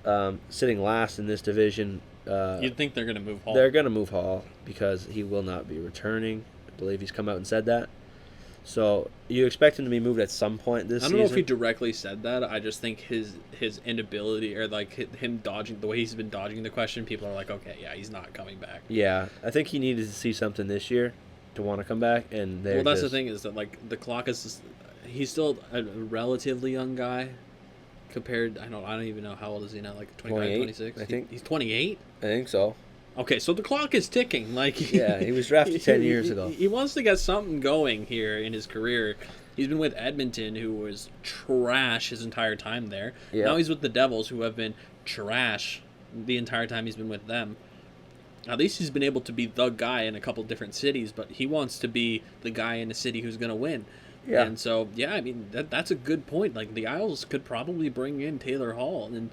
sitting last in this division. You'd think they're going to move Hall. They're going to move Hall because he will not be returning. I believe he's come out and said that. So you expect him to be moved at some point this season? I don't know if he directly said that. I just think his inability, or like him dodging, the way he's been dodging the question, people are like, okay, yeah, he's not coming back. Yeah, I think he needed to see something this year to want to come back. And that's the thing, is that like the clock is, he's still a relatively young guy. Compared, I don't even know how old is he now, like 25, 26? I think he's 28? I think so. Okay, so the clock is ticking. Like, yeah, he was drafted 10 years ago. He wants to get something going here in his career. He's been with Edmonton, who was trash his entire time there. Yeah. Now he's with the Devils, who have been trash the entire time he's been with them. At least he's been able to be the guy in a couple different cities, but he wants to be the guy in a city who's going to win. Yeah. And so, yeah, I mean, that's a good point. Like, the Isles could probably bring in Taylor Hall. And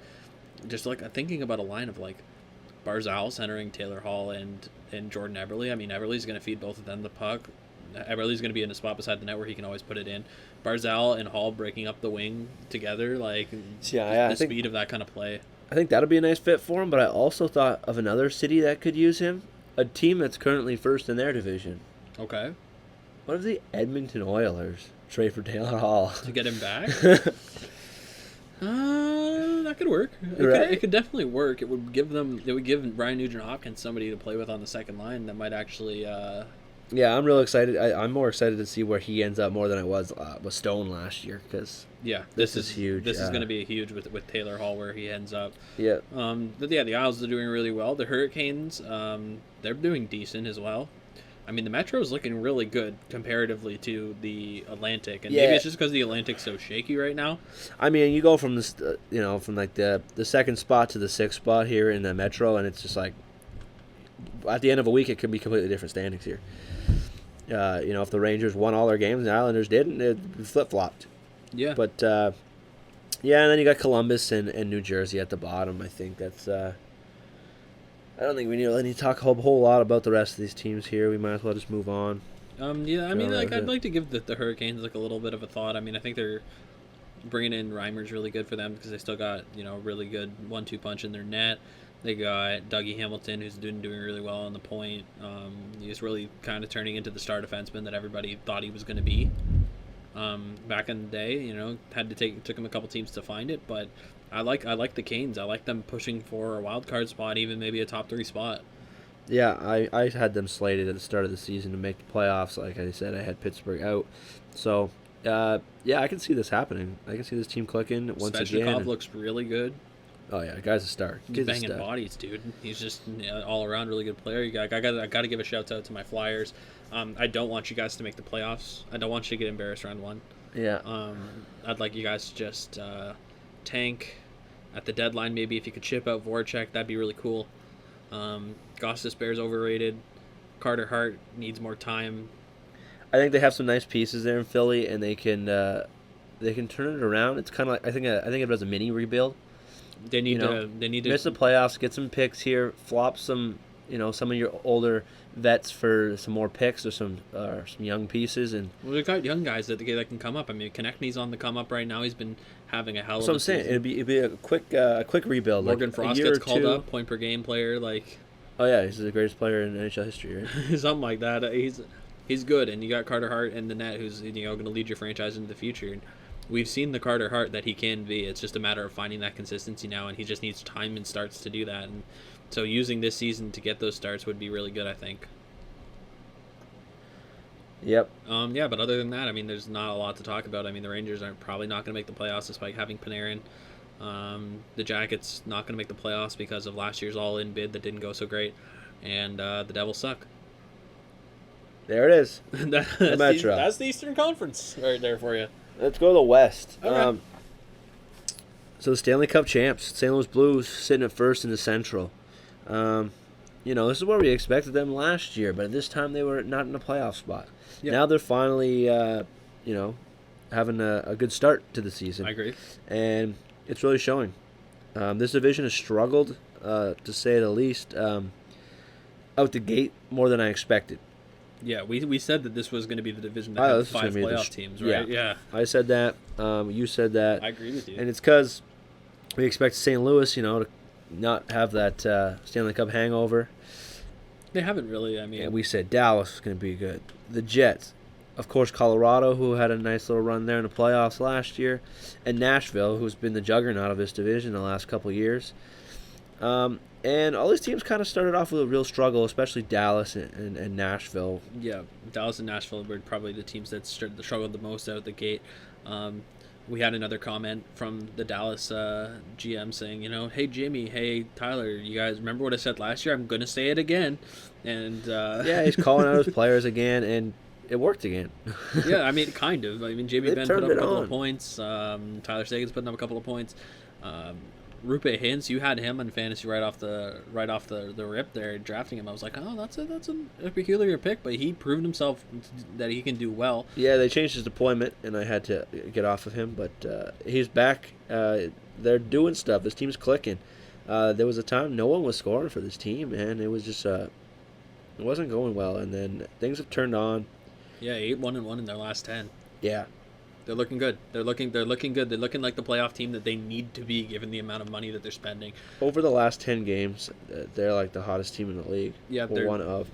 just, like, thinking about a line of, like, Barzal centering Taylor Hall and Jordan Eberle. I mean, Eberle's going to feed both of them the puck. Eberle's going to be in a spot beside the net where he can always put it in. Barzal and Hall breaking up the wing together, like, the speed of that kind of play. I think that'll be a nice fit for him, but I also thought of another city that could use him. A team that's currently first in their division. Okay. What if the Edmonton Oilers trade for Taylor Hall? To get him back? That could work. Right? It could definitely work. It would give Ryan Nugent-Hopkins somebody to play with on the second line that might actually... Yeah, I'm real excited. I'm more excited to see where he ends up more than I was with Stone last year, because this is huge. This is going to be a huge with Taylor Hall where he ends up. Yeah. The Isles are doing really well. The Hurricanes, they're doing decent as well. I mean, the Metro is looking really good comparatively to the Atlantic, and maybe it's just because the Atlantic's so shaky right now. I mean, you go from this, from like the second spot to the sixth spot here in the Metro, and it's just like at the end of a week, it could be completely different standings here. If the Rangers won all their games and the Islanders didn't, it flip-flopped. Yeah. But, and then you got Columbus and New Jersey at the bottom. I think that's... I don't think we really need to talk a whole lot about the rest of these teams here. We might as well just move on. I mean, like, I'd like to give the Hurricanes, like, a little bit of a thought. I mean, I think they're bringing in Reimer's really good for them because they still got, really good 1-2 punch in their net. They got Dougie Hamilton, who's doing really well on the point. He's really kind of turning into the star defenseman that everybody thought he was going to be. Back in the day, took him a couple teams to find it, but I like the Canes. I like them pushing for a wild card spot, even maybe a top 3 spot. Yeah, I had them slated at the start of the season to make the playoffs. Like I said, I had Pittsburgh out. So, I can see this happening. I can see this team clicking once again. Svechnikov looks really good. Oh, yeah, the guy's a star. He's banging bodies, dude. He's just all-around really good player. I got to give a shout-out to my Flyers. I don't want you guys to make the playoffs. I don't want you to get embarrassed round 1. Yeah. I'd like you guys to just tank at the deadline. Maybe if you could chip out Voracek, that'd be really cool. Gostisbehere's overrated. Carter Hart needs more time. I think they have some nice pieces there in Philly, and they can turn it around. It's kind of like I think it was a mini rebuild. They need to miss the playoffs, get some picks here, flop some some of your older vets for some more picks or some young pieces. And well, they've got young guys that can come up. I mean, Konechny's on the come up right now. He's been having a hell of a season. That's what I'm saying. It'd be a quick rebuild. Morgan Frost gets called up, point per game player. Like, oh yeah, he's the greatest player in NHL history, right? Something like that. He's good, and you got Carter Hart in the net, who's going to lead your franchise into the future. And we've seen the Carter Hart that he can be. It's just a matter of finding that consistency now, and he just needs time and starts to do that. And so using this season to get those starts would be really good, I think. Yep. Yeah, but other than that, I mean, there's not a lot to talk about. I mean, the Rangers are probably not going to make the playoffs despite having Panarin. The Jackets not going to make the playoffs because of last year's all-in bid that didn't go so great. And the Devils suck. There it is. That's the Eastern Conference right there for you. Let's go to the West. Okay. So the Stanley Cup champs, St. Louis Blues, sitting at first in the Central. This is where we expected them last year, but at this time they were not in a playoff spot. Yep. Now they're finally, having a good start to the season. I agree. And it's really showing. This division has struggled, to say the least, out the gate more than I expected. Yeah, we said that this was going to be the division that had 5 playoff teams, right? Yeah. I said that. You said that. I agree with you. And it's because we expect St. Louis, to not have that Stanley Cup hangover. They haven't really, I mean. And we said Dallas is going to be good. The Jets. Of course, Colorado, who had a nice little run there in the playoffs last year. And Nashville, who's been the juggernaut of this division the last couple of years. And all these teams kind of started off with a real struggle, especially Dallas and Nashville. Yeah, Dallas and Nashville were probably the teams that struggled the most out of the gate. We had another comment from the Dallas GM saying, hey, Jimmy, hey, Tyler, you guys remember what I said last year? I'm going to say it again. And yeah, he's calling out his players again, and it worked again. Yeah, I mean, kind of. I mean, Jamie Benn put up a couple of points. Tyler Seguin's putting up a couple of points. Rupe Hintz, you had him in fantasy right off the rip there, drafting him. I was like, oh, that's a peculiar pick, but he proved himself that he can do well. Yeah, they changed his deployment, and I had to get off of him, but he's back. They're doing stuff. This team's clicking. There was a time no one was scoring for this team, and it was just it wasn't going well, and then things have turned on. Yeah, 8-1-1 in their last 10. Yeah. They're looking good. They're looking good. They're looking like the playoff team that they need to be, given the amount of money that they're spending. Over the last 10 games, they're like the hottest team in the league. Yeah, they're one of.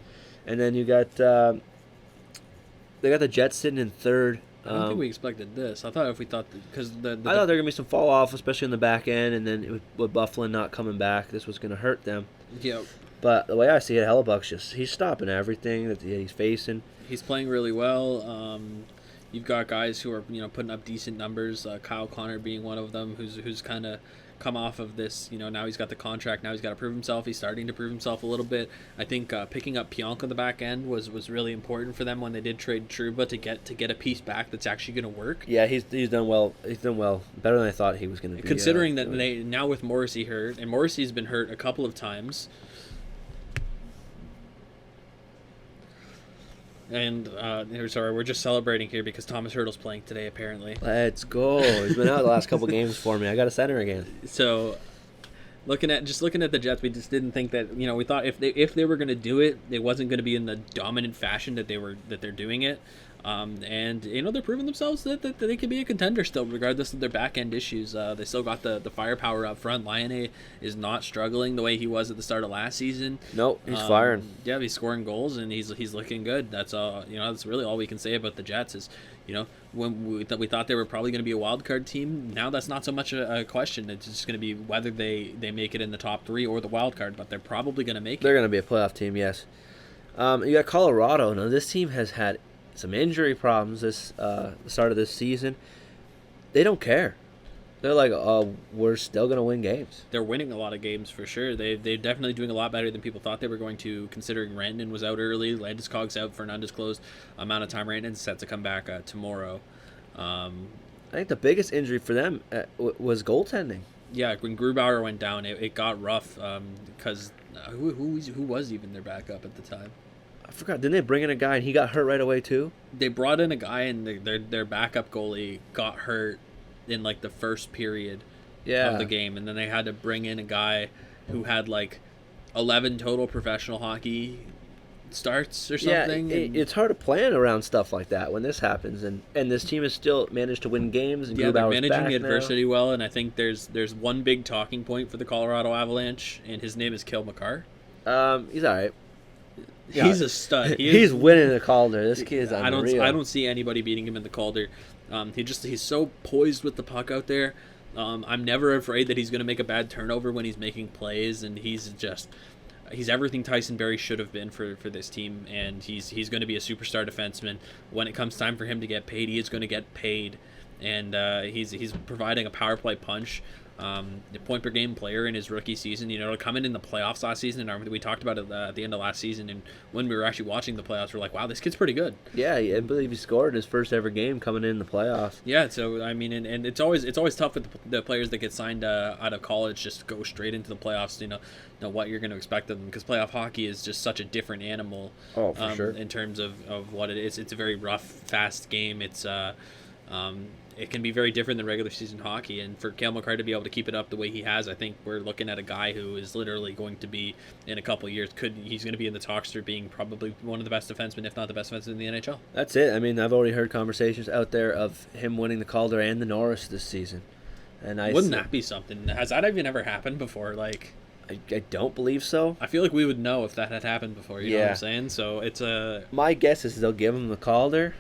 And then you got they got the Jets sitting in third. I don't think we expected this. I thought because I thought there were gonna be some fall off, especially in the back end, and then with Bufflin not coming back, this was gonna hurt them. Yeah. But the way I see it, Hellebuck's he's stopping everything that he's facing. He's playing really well. You've got guys who are putting up decent numbers. Kyle Connor being one of them, who's kind of come off of this. Now he's got the contract. Now he's got to prove himself. He's starting to prove himself a little bit. I think picking up Pionk on the back end was really important for them when they did trade Trouba to get a piece back that's actually going to work. Yeah, he's done well. He's done well, better than I thought he was going to be. Considering that they now with Morrissey hurt, and Morrissey's been hurt a couple of times. And we're just celebrating here because Thomas Hertl's playing today, apparently. Let's go. He's been out the last couple games for me. I got a center again. So, looking at the Jets, we just didn't think that we thought if they were going to do it, it wasn't going to be in the dominant fashion that they're doing it. And they're proving themselves that they can be a contender still, regardless of their back end issues. They still got the firepower up front. Laine is not struggling the way he was at the start of last season. Nope, he's firing. Yeah, he's scoring goals and he's looking good. That's all. That's really all we can say about the Jets is, when we thought they were probably going to be a wild card team. Now that's not so much a question. It's just going to be whether they make it in the top 3 or the wild card. But they're probably going to make it. They're going to be a playoff team, yes. You got Colorado. Now this team has had some injury problems this the start of this season. They don't care. They're like, we're still going to win games. They're winning a lot of games for sure. They're definitely doing a lot better than people thought they were going to, considering Rantanen was out early, Landeskog's out for an undisclosed amount of time. Rantanen's set to come back tomorrow. I think the biggest injury for them was goaltending. Yeah, when Grubauer went down, it got rough because who was even their backup at the time? I forgot. Didn't they bring in a guy and he got hurt right away too? They brought in a guy and their backup goalie got hurt in like the first period of the game, and then they had to bring in a guy who had like 11 total professional hockey starts or something. It's hard to plan around stuff like that when this happens, and this team has still managed to win games. And they're Grubauer's managing back the adversity now. well, and I think there's one big talking point for the Colorado Avalanche, and his name is Cale Makar. He's all right. He's a stud. He's winning the Calder. This kid is unreal. I don't see anybody beating him in the Calder. He's so poised with the puck out there. I'm never afraid that he's going to make a bad turnover when he's making plays, and he's everything Tyson Barrie should have been for this team, and he's going to be a superstar defenseman. When it comes time for him to get paid, he is going to get paid, and he's providing a power play punch. The point per game player in his rookie season, coming in the playoffs last season, and we talked about it at the end of last season, and when we were actually watching the playoffs, we're like, wow, this kid's pretty good. Yeah, I believe he scored his first ever game coming in the playoffs. Yeah, so I mean, and it's always tough with the players that get signed out of college, just go straight into the playoffs. Know what you're going to expect of them, because playoff hockey is just such a different animal. Oh, for sure. In terms of what it is, it's a very rough, fast game. It's it can be very different than regular season hockey, and for Cale Makar to be able to keep it up the way he has, I think we're looking at a guy who is literally going to be, in a couple of years, he's going to be in the talks for being probably one of the best defensemen, if not the best defenseman in the NHL. That's it. I mean, I've already heard conversations out there of him winning the Calder and the Norris this season. And wouldn't that be something? Has that even ever happened before? Like, I don't believe so. I feel like we would know if that had happened before. You know what I'm saying? So it's my guess is they'll give him the Calder.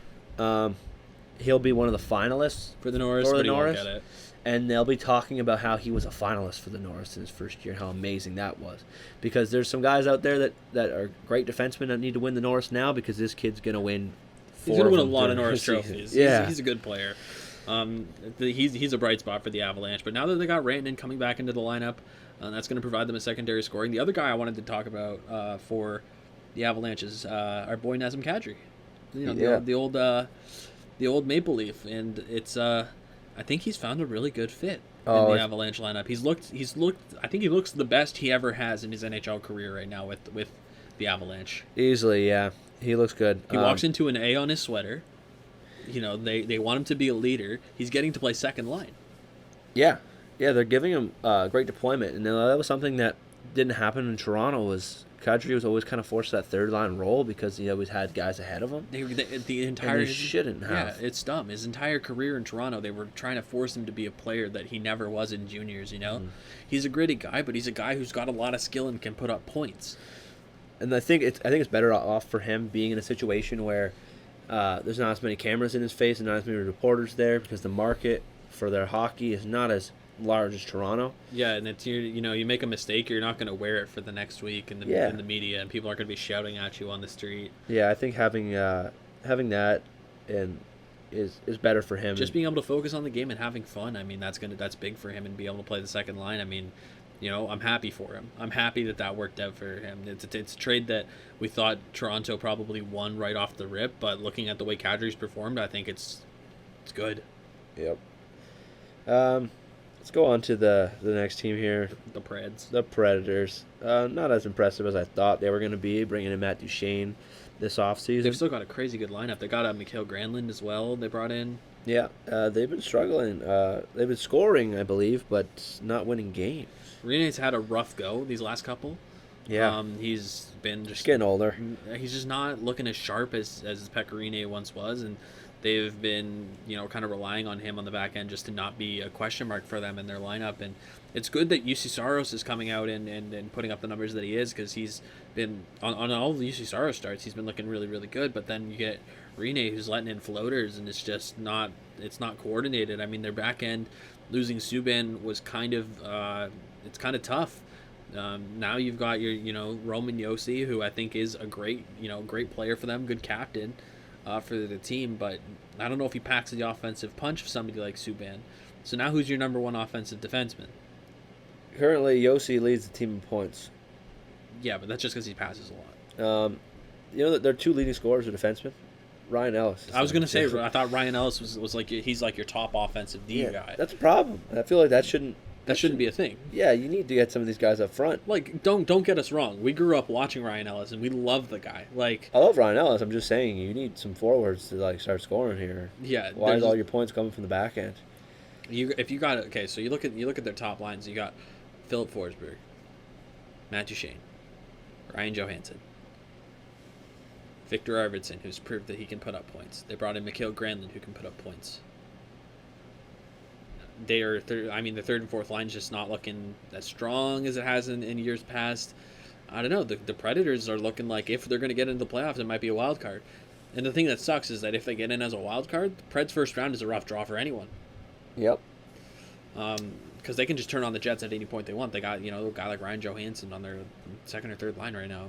He'll be one of the finalists for the Norris, but he won't get it. And they'll be talking about how he was a finalist for the Norris in his first year, and how amazing that was. Because there's some guys out there that are great defensemen that need to win the Norris now, because this kid's going to win 4 He's going to win a lot of Norris trophies. Yeah. He's a good player. He's a bright spot for the Avalanche. But now that they got Rantanen coming back into the lineup, that's going to provide them a secondary scoring. The other guy I wanted to talk about for the Avalanche is our boy Nazem Kadri. The old Maple Leaf, and it's I think he's found a really good fit in the Avalanche lineup. He's looked I think he looks the best he ever has in his NHL career right now with the Avalanche. Easily, yeah. He looks good. He walks into an A on his sweater. They want him to be a leader. He's getting to play second line. Yeah, they're giving him great deployment, and that was something that didn't happen in Toronto. Was Kadri was always kind of forced to that third line role because he always had guys ahead of him. The entire and he shouldn't have. Yeah, it's dumb. His entire career in Toronto, they were trying to force him to be a player that he never was in juniors. He's a gritty guy, but he's a guy who's got a lot of skill and can put up points. And I think it's better off for him being in a situation where there's not as many cameras in his face and not as many reporters there, because the market for their hockey is not as large as Toronto. Yeah, and it's you make a mistake, you're not going to wear it for the next week in the media, and people aren't going to be shouting at you on the street. Yeah, I think having that and is better for him. Just being able to focus on the game and having fun. I mean, that's big for him, and be able to play the second line. I mean, I'm happy for him. I'm happy that worked out for him. It's a trade that we thought Toronto probably won right off the rip, but looking at the way Kadri's performed, I think it's good. Yep. Let's go on to the next team here. The Preds. The Predators. Not as impressive as I thought they were going to be, bringing in Matt Duchene this offseason. They've still got a crazy good lineup. They got Mikael Granlund as well they brought in. Yeah, they've been struggling. They've been scoring, I believe, but not winning games. Rene's had a rough go these last couple. Yeah. He's been just getting older. He's just not looking as sharp as Pekka Rinne once was, and they've been, kind of relying on him on the back end just to not be a question mark for them in their lineup. And it's good that UC Saros is coming out and putting up the numbers that he is, because he's been, on all the UC Saros starts, he's been looking really, really good. But then you get Rinne, who's letting in floaters, and it's not coordinated. I mean, their back end, losing Subban was kind of, it's kind of tough. Now you've got your, Roman Josi, who I think is a great player for them, good captain for the team, but I don't know if he packs the offensive punch of somebody like Subban. So now who's your number one offensive defenseman? Currently, Josi leads the team in points. Yeah, but that's just because he passes a lot. Their two leading scorers are defensemen. Ryan Ellis. I was going to say, I thought Ryan Ellis was like, he's like your top offensive D guy. That's a problem. I feel like that shouldn't be a thing. Yeah, you need to get some of these guys up front. Like, don't get us wrong. We grew up watching Ryan Ellis, and we love the guy. Like, I love Ryan Ellis. I'm just saying you need some forwards to start scoring here. Yeah. Why is all your points coming from the back end? So you look at their top lines. You got Philip Forsberg, Matt Duchene, Ryan Johansson. Victor Arvidsson, who's proved that he can put up points. They brought in Mikael Granlund, who can put up points. They are, the third and fourth line's just not looking as strong as it has in years past. I don't know. The Predators are looking like if they're going to get into the playoffs, it might be a wild card. And the thing that sucks is that if they get in as a wild card, the Preds' first round is a rough draw for anyone. Yep. Because they can just turn on the Jets at any point they want. They got, a guy like Ryan Johansson on their second or third line right now.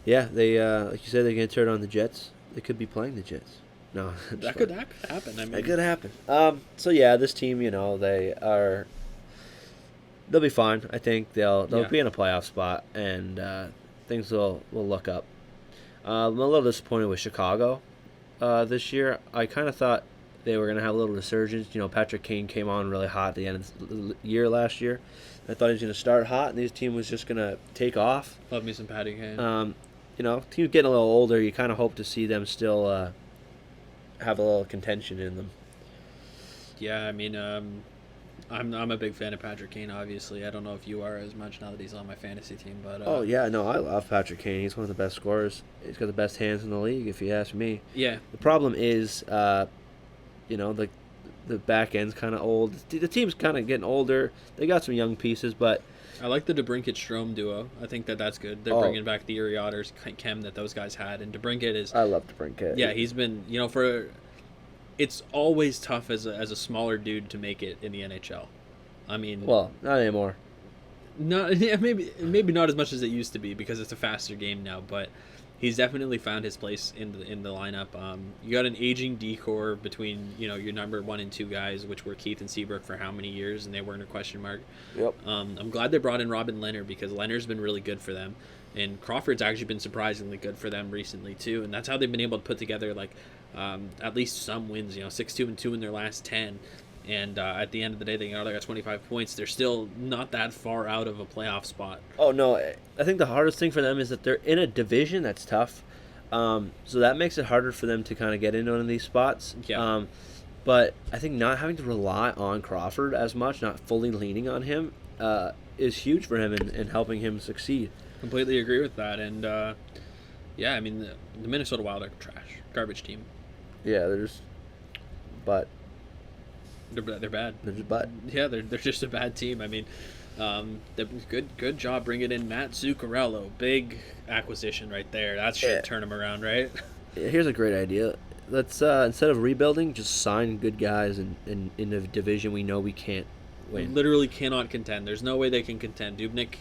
Yeah, they like you said, they're gonna turn on the Jets. They could be playing the Jets. No, that could happen. That could happen. So yeah, this team, they'll be fine. I think they'll be in a playoff spot, and things will look up. I'm a little disappointed with Chicago this year. I kind of thought they were gonna have a little resurgence. Patrick Kane came on really hot at the end of the year last year. I thought he was gonna start hot, and this team was just gonna take off. Love me some Patty Kane. Teams getting a little older. You kind of hope to see them still have a little contention in them. Yeah, I'm a big fan of Patrick Kane. Obviously, I don't know if you are as much now that he's on my fantasy team, but oh yeah, no, I love Patrick Kane. He's one of the best scorers. He's got the best hands in the league, if you ask me. Yeah. The problem is, the back end's kind of old. The team's kind of getting older. They got some young pieces, but I like the DeBrincat-Strome duo. I think that's good. They're bringing back the Erie Otters chem that those guys had, and DeBrincat is. I love DeBrincat. Yeah, he's been it's always tough as a smaller dude to make it in the NHL. Well, not anymore. Maybe not as much as it used to be because it's a faster game now, but he's definitely found his place in the lineup. You got an aging decor between your number 1 and 2 guys, which were Keith and Seabrook for how many years, and they weren't a question mark. Yep. I'm glad they brought in Robin Lehner because Lehner's been really good for them, and Crawford's actually been surprisingly good for them recently too, and that's how they've been able to put together at least some wins. 6-2-2 in their last 10. And at the end of the day, they got 25 points. They're still not that far out of a playoff spot. Oh, no. I think the hardest thing for them is that they're in a division that's tough. So that makes it harder for them to kind of get into one of these spots. Yeah. But I think not having to rely on Crawford as much, not fully leaning on him, is huge for him in helping him succeed. Completely agree with that. And, the Minnesota Wild are trash. Garbage team. Yeah, but... They're bad. They're just bad. Yeah, they're just a bad team. Good job bringing in Matt Zuccarello. Big acquisition right there. That should turn him around, right? Here's a great idea. Let's instead of rebuilding, just sign good guys in a division we know we can't win. Literally cannot contend. There's no way they can contend. Dubnyk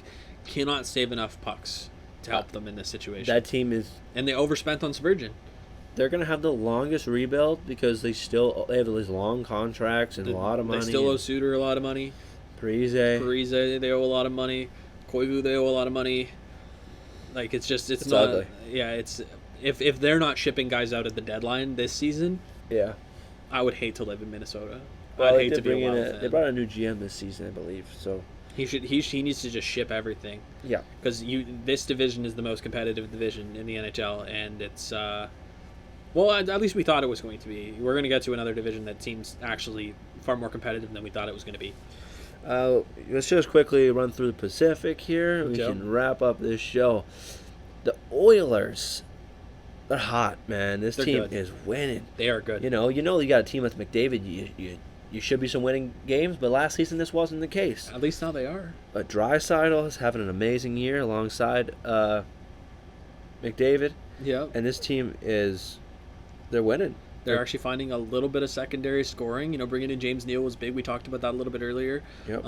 cannot save enough pucks to help them in this situation. That team is, and they overspent on Spurgeon. They're going to have the longest rebuild because they have these long contracts and a lot of money. They still owe Suter a lot of money. Parise, they owe a lot of money. Koivu, they owe a lot of money. It's not ugly. Yeah, it's if they're not shipping guys out at the deadline this season. Yeah, I would hate to live in Minnesota. Well, I'd hate to be a Wild fan. They brought a new GM this season, I believe. So he needs to just ship everything. Yeah, because this division is the most competitive division in the NHL, and it's. Well, at least we thought it was going to be. We're going to get to another division that seems actually far more competitive than we thought it was going to be. Let's just quickly run through the Pacific here. We can wrap up this show. The Oilers, they're hot, man. They're team good. Is winning. They are good. You got a team with McDavid. You should be some winning games, but last season this wasn't the case. At least now they are. But Draisaitl is having an amazing year alongside McDavid. Yeah. And this team they're winning. They're actually finding a little bit of secondary scoring. Bringing in James Neal was big. We talked about that a little bit earlier. Yep.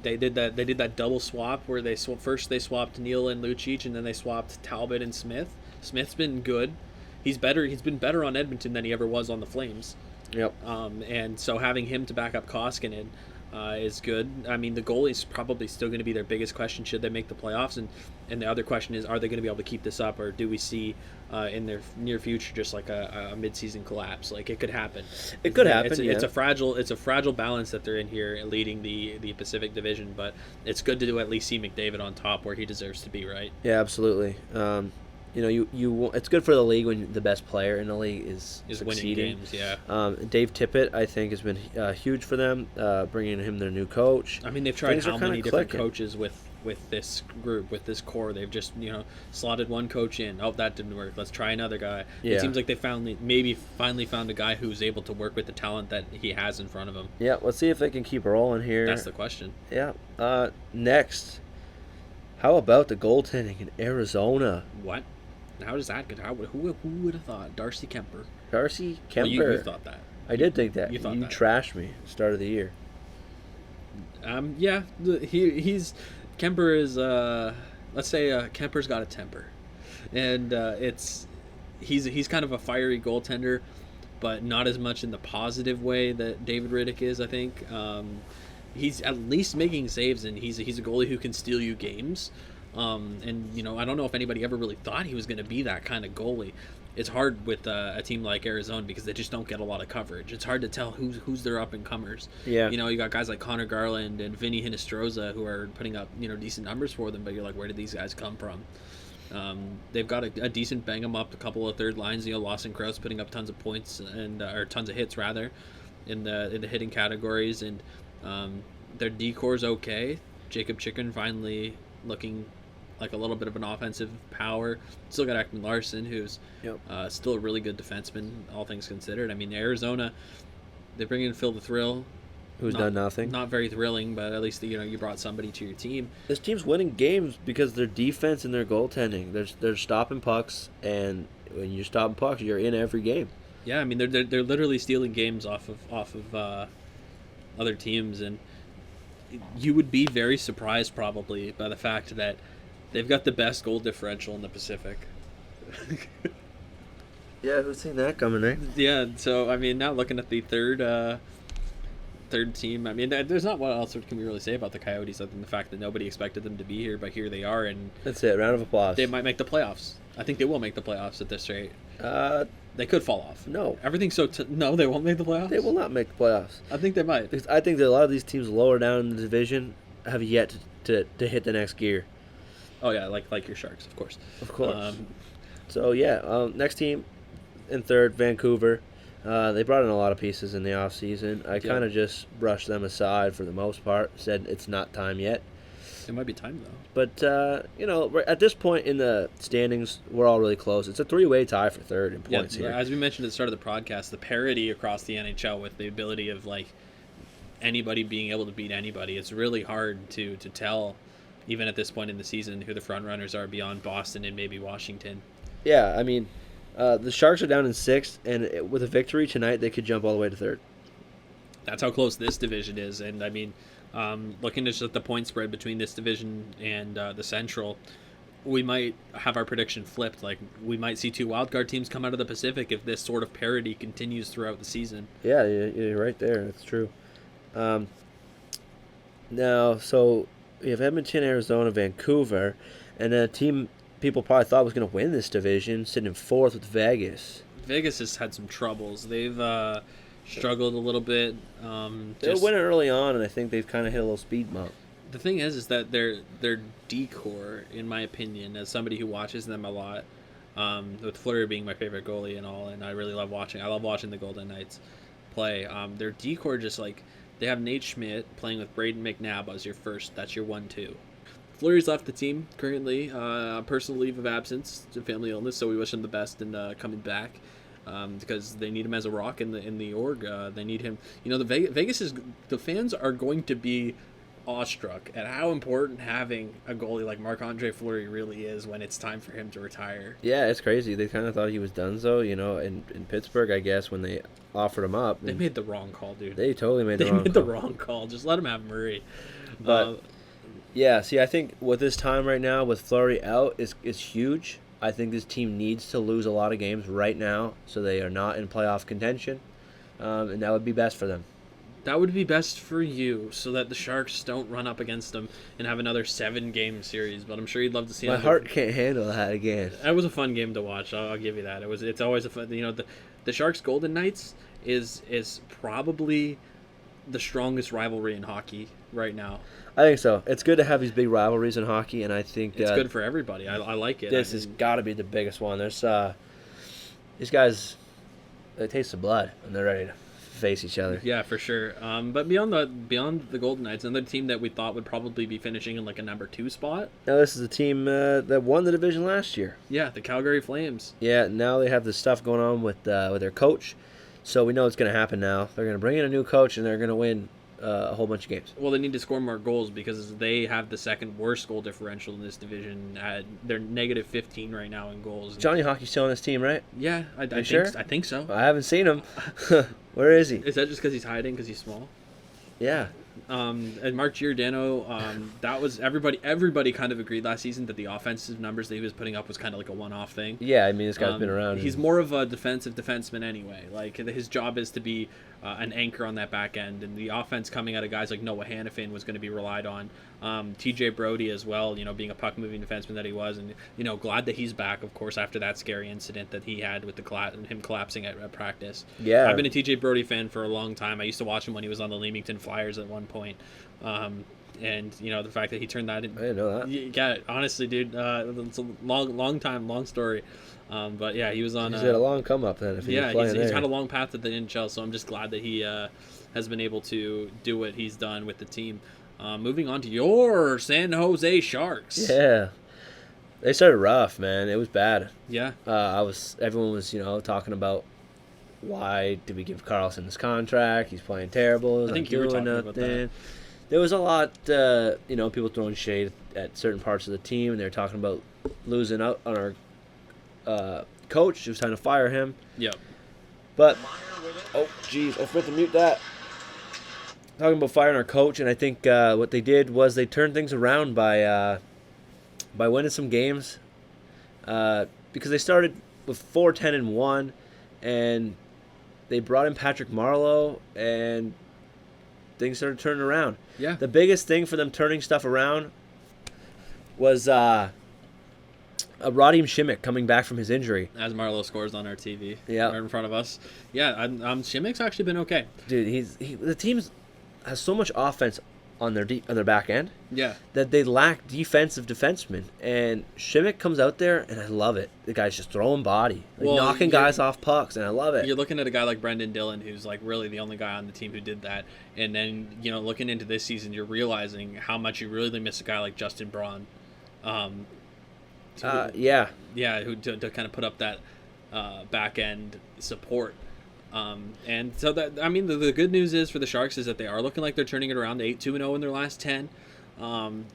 They did that. They did that double swap where they swapped Neal and Lucic, and then they swapped Talbot and Smith. Smith's been good. He's better. He's been better on Edmonton than he ever was on the Flames. Yep. And so having him to back up Koskinen is good. The goalie's probably still going to be their biggest question should they make the playoffs, and the other question is, are they going to be able to keep this up, or do we see in their near future just like a mid-season collapse? It could happen. It could happen. It's a fragile balance that they're in here, leading the Pacific Division, but it's good to at least see McDavid on top where he deserves to be, right? Yeah, absolutely. it's good for the league when the best player in the league is winning succeeding. games. Yeah. Dave Tippett, I think, has been huge for them, bringing him their new coach. I mean, they've tried Things are how kinda many different clicking. coaches with this group, with this core. They've just slotted one coach in. Oh, that didn't work. Let's try another guy. Yeah. It seems like they finally found a guy who's able to work with the talent that he has in front of him. Yeah, let's see if they can keep rolling here. That's the question. Yeah. Next, how about the goaltending in Arizona? What? How does that? Who would have thought? Darcy Kemper. Darcy Kemper. Well, you thought that. I did think that. You thought that. Trashed me at the start of the year. Yeah. He's Kemper is. Let's say Kemper's got a temper, and he's kind of a fiery goaltender, but not as much in the positive way that David Riddick is. I think he's at least making saves, and he's a goalie who can steal you games. And I don't know if anybody ever really thought he was going to be that kind of goalie. It's hard with a team like Arizona because they just don't get a lot of coverage. It's hard to tell who's their up and comers. Yeah. You got guys like Connor Garland and Vinny Hinostroza who are putting up decent numbers for them, but you're like, where did these guys come from? They've got a decent bang 'em up, a couple of third lines. Lawson Krause putting up tons of points or tons of hits rather, in the hitting categories, and their decor's okay. Jacob Chicken finally looking like a little bit of an offensive power. Still got Ekman Larson, who's still a really good defenseman, all things considered. I mean, Arizona, they bring in Phil the Thrill, who's done nothing. Not very thrilling, but at least you brought somebody to your team. This team's winning games because their defense and their goaltending. They're stopping pucks, and when you're stopping pucks, you're in every game. Yeah, I mean they're literally stealing games off of other teams, and you would be very surprised probably by the fact that they've got the best goal differential in the Pacific. Yeah, who's seen that coming, eh? Yeah, so I mean, now looking at the third team, I mean, there's not what else can we really say about the Coyotes other than the fact that nobody expected them to be here, but here they are, and that's it. Round of applause. They might make the playoffs. I think they will make the playoffs at this rate. They could fall off. No. Everything's no, they won't make the playoffs? They will not make the playoffs. I think they might. Because I think that a lot of these teams lower down in the division have yet to hit the next gear. Oh, yeah, like your Sharks, of course. Of course. Next team in third, Vancouver. They brought in a lot of pieces in the offseason. I kind of just brushed them aside for the most part, said it's not time yet. It might be time, though. But, at this point in the standings, we're all really close. It's a three-way tie for third in points here. As we mentioned at the start of the podcast, the parity across the NHL with the ability of, anybody being able to beat anybody, it's really hard to tell, even at this point in the season, who the front runners are beyond Boston and maybe Washington. Yeah, I mean, the Sharks are down in sixth, and with a victory tonight, they could jump all the way to third. That's how close this division is, and I mean, looking just at the point spread between this division and the Central, we might have our prediction flipped. We might see two wildcard teams come out of the Pacific if this sort of parity continues throughout the season. Yeah, you're right there. That's true. Now, so we have Edmonton, Arizona, Vancouver, and a team people probably thought was going to win this division, sitting in fourth with Vegas. Vegas has had some troubles. They've struggled a little bit. They were winning early on, and I think they've kind of hit a little speed bump. The thing is that their decor, in my opinion, as somebody who watches them a lot, with Fleury being my favorite goalie and all, and I love watching the Golden Knights play. Their decor just they have Nate Schmidt playing with Braden McNabb as your first. That's your 1-2. Fleury's left the team currently, personal leave of absence to family illness, so we wish him the best in coming back. Because they need him as a rock in the org. They need him. The fans are going to be awestruck at how important having a goalie like Marc-Andre Fleury really is when it's time for him to retire. Yeah, it's crazy. They kind of thought he was done, in Pittsburgh, I guess, when they offered him up. They made the wrong call, dude. They totally made the wrong call. Just let him have Murray. But I think with this time right now with Fleury out is huge. I think this team needs to lose a lot of games right now so they are not in playoff contention, and that would be best for them. That would be best for you, so that the Sharks don't run up against them and have another 7-game series. But I'm sure you'd love to see. My heart can't handle that again. That was a fun game to watch. I'll give you that. It's always a fun. The Sharks Golden Knights is probably the strongest rivalry in hockey right now. I think so. It's good to have these big rivalries in hockey, and I think It's good for everybody. I like it. This has got to be the biggest one. There's these guys, they taste the blood, and they're ready to face each other. Yeah, for sure. But beyond the Golden Knights, another team that we thought would probably be finishing in like a number 2 spot. Now this is the team that won the division last year. Yeah, the Calgary Flames. Yeah, now they have this stuff going on with their coach, so we know it's going to happen now. They're going to bring in a new coach, and they're going to win a whole bunch of games. Well, they need to score more goals because they have the second worst goal differential in this division. They're negative 15 right now in goals. Johnny Hockey's still on this team, right? Yeah, I think sure? I think so. I haven't seen him. Where is he? Is that just because he's hiding because he's small? Yeah. And Mark Giordano, that was everybody kind of agreed last season that the offensive numbers that he was putting up was kind of like a one-off thing. Yeah, I mean, this guy's been around. He's more of a defensive defenseman anyway. Like, his job is to be an anchor on that back end, and the offense coming out of guys like Noah Hannafin was going to be relied on. TJ Brody as well, being a puck-moving defenseman that he was, and glad that he's back, of course, after that scary incident that he had with him collapsing at practice. Yeah, I've been a TJ Brody fan for a long time. I used to watch him when he was on the Leamington Flyers at one point. And the fact that he turned that in, I didn't know that. Yeah, honestly, dude, it's a long story. But yeah, he was on. He's had a long come up then. If he's had a long path at the NHL, so I'm just glad that he has been able to do what he's done with the team. Moving on to your San Jose Sharks. Yeah, they started rough, man. It was bad. Yeah. Everyone was talking about why did we give Carlson this contract? He's playing terrible. I think you were talking about that. There was a lot, people throwing shade at certain parts of the team, and they were talking about losing out on our coach. It was time to fire him. Yep. But, oh, geez, I forgot to mute that. Talking about firing our coach, and I think what they did was they turned things around by winning some games, because they started with 4-10-1, and they brought in Patrick Marleau, and things started turning around. Yeah. The biggest thing for them turning stuff around was Radim Šimik coming back from his injury. As Marleau scores on our TV. Yeah. Right in front of us. Yeah, Šimik's actually been okay. Dude, the team has so much offense on their back end. Yeah. That they lack defensive defensemen, and Šimik comes out there, and I love it. The guy's just throwing body, knocking guys off pucks, and I love it. You're looking at a guy like Brendan Dillon, who's like really the only guy on the team who did that, and then looking into this season, you're realizing how much you really miss a guy like Justin Braun. Yeah. Yeah, who to kind of put up that back end support. And so the good news is for the Sharks is that they are looking like they're turning it around. 8-2-0 in their last 10.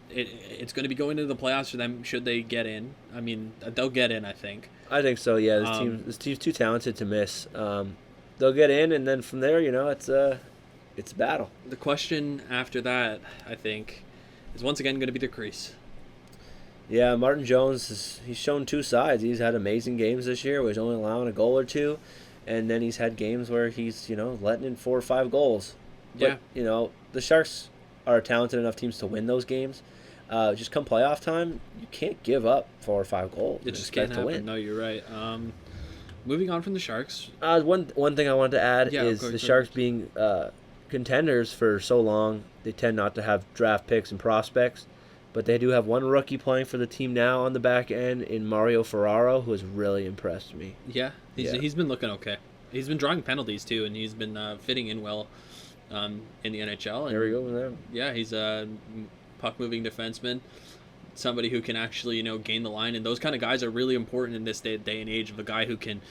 It's going to be going into the playoffs for them should they get in. I mean, they'll get in, I think. I think so. Yeah, this team's too talented to miss. They'll get in, and then from there, it's a battle. The question after that, I think, is once again going to be the crease. Yeah, Martin Jones he's shown two sides. He's had amazing games this year where he's only allowing a goal or two. And then he's had games where he's, letting in 4 or 5 goals. But, yeah. The Sharks are talented enough teams to win those games. Just come playoff time, you can't give up 4 or 5 goals. It just can't happen. Win. No, you're right. Moving on from the Sharks. One thing I wanted to add is the Sharks being contenders for so long, they tend not to have draft picks and prospects. But they do have one rookie playing for the team now on the back end in Mario Ferraro, who has really impressed me. Yeah, he's been looking okay. He's been drawing penalties, too, and he's been fitting in well in the NHL. And there we go with that. Yeah, he's a puck-moving defenseman, somebody who can actually, gain the line. And those kind of guys are really important in this day and age, of a guy who can...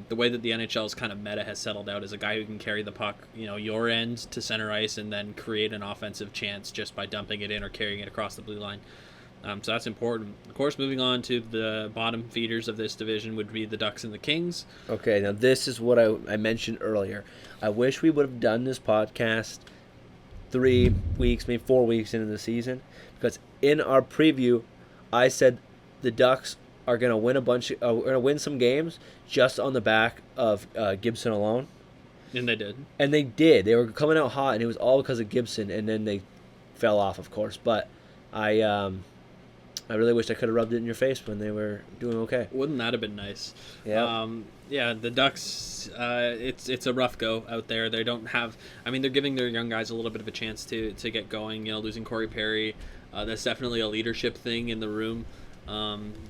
the way that the NHL's kind of meta has settled out is a guy who can carry the puck, your end to center ice and then create an offensive chance just by dumping it in or carrying it across the blue line. So that's important. Of course, moving on to the bottom feeders of this division would be the Ducks and the Kings. Okay, now this is what I mentioned earlier. I wish we would have done this podcast 3 weeks, maybe 4 weeks into the season, because in our preview, I said the Ducks are going to win we're going to win some games just on the back of Gibson alone. And they did. And they did. They were coming out hot, and it was all because of Gibson, and then they fell off, of course. But I I really wish I could have rubbed it in your face when they were doing okay. Wouldn't that have been nice? Yeah. Yeah, the Ducks, it's a rough go out there. They don't have, I mean, they're giving their young guys a little bit of a chance to get going. You know, losing Corey Perry, that's definitely a leadership thing in the room.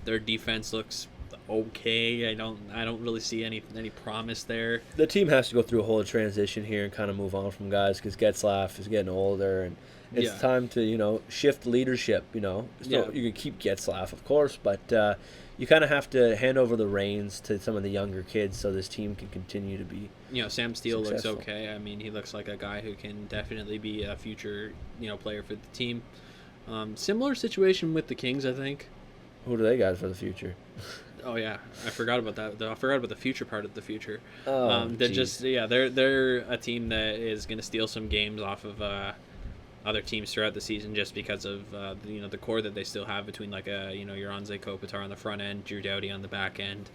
Their defense looks okay. I don't really see any promise there. The team has to go through a whole transition here and kind of move on from guys because Getzlaf is getting older and it's time to, shift leadership, So you can keep Getzlaf, of course, but you kind of have to hand over the reins to some of the younger kids so this team can continue to be Sam Steele successful. Looks okay. I mean, he looks like a guy who can definitely be a future, player for the team. Similar situation with the Kings, I think. Who do they got for the future? Oh yeah, I forgot about that. I forgot about the future part of the future. They're they're a team that is going to steal some games off of other teams throughout the season just because of the core that they still have between your Anze Kopitar on the front end, Drew Doughty on the back end.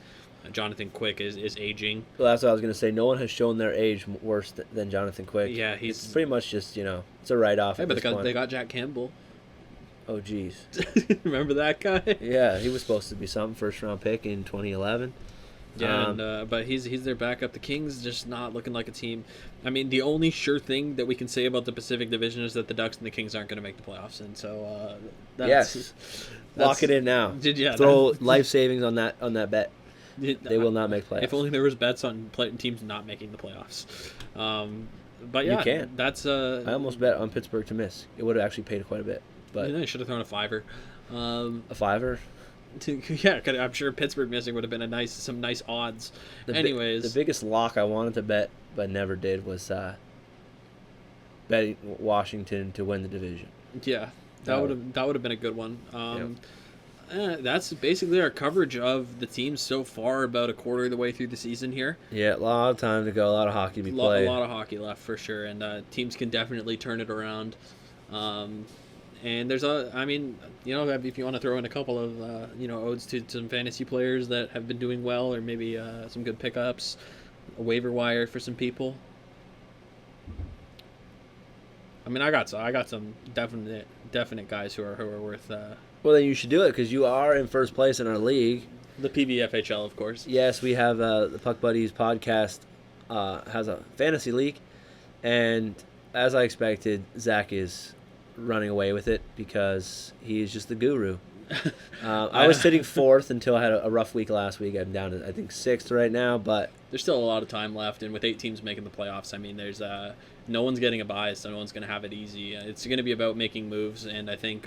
Jonathan Quick is aging. Well, that's what I was going to say. No one has shown their age worse than Jonathan Quick. Yeah, it's pretty much just it's a write-off. Hey, but they got Jack Campbell. Oh, geez. Remember that guy? Yeah, he was supposed to be something, first-round pick in 2011. Yeah, but he's their backup. The Kings just not looking like a team. I mean, the only sure thing that we can say about the Pacific Division is that the Ducks and the Kings aren't going to make the playoffs, and so lock it in now. Throw life savings on that bet. They will not make playoffs. If only there was bets on teams not making the playoffs. But yeah, you can. That's I almost bet on Pittsburgh to miss. It would have actually paid quite a bit. But I should have thrown a $5. A $5? Yeah, I'm sure Pittsburgh missing would have been some nice odds. Anyways, the biggest lock I wanted to bet but never did was betting Washington to win the division. Yeah, that would have been a good one. That's basically our coverage of the team so far. About a quarter of the way through the season here. Yeah, a lot of time to go. A lot of hockey to be played. A lot of hockey left for sure, and teams can definitely turn it around. And there's if you want to throw in a couple of odes to some fantasy players that have been doing well, or maybe some good pickups, a waiver wire for some people. I mean, I got some definite guys who are worth. Well, then you should do it because you are in first place in our league. The PVFHL, of course. Yes, we have the Puck Buddies podcast has a fantasy league, and as I expected, Zach is running away with it because he is just the guru. I was sitting fourth until I had a rough week last week. I'm down to, I think, sixth right now, but there's still a lot of time left, and with 8 teams making the playoffs, I mean, there's no one's getting a bye, so no one's going to have it easy. It's going to be about making moves, and I think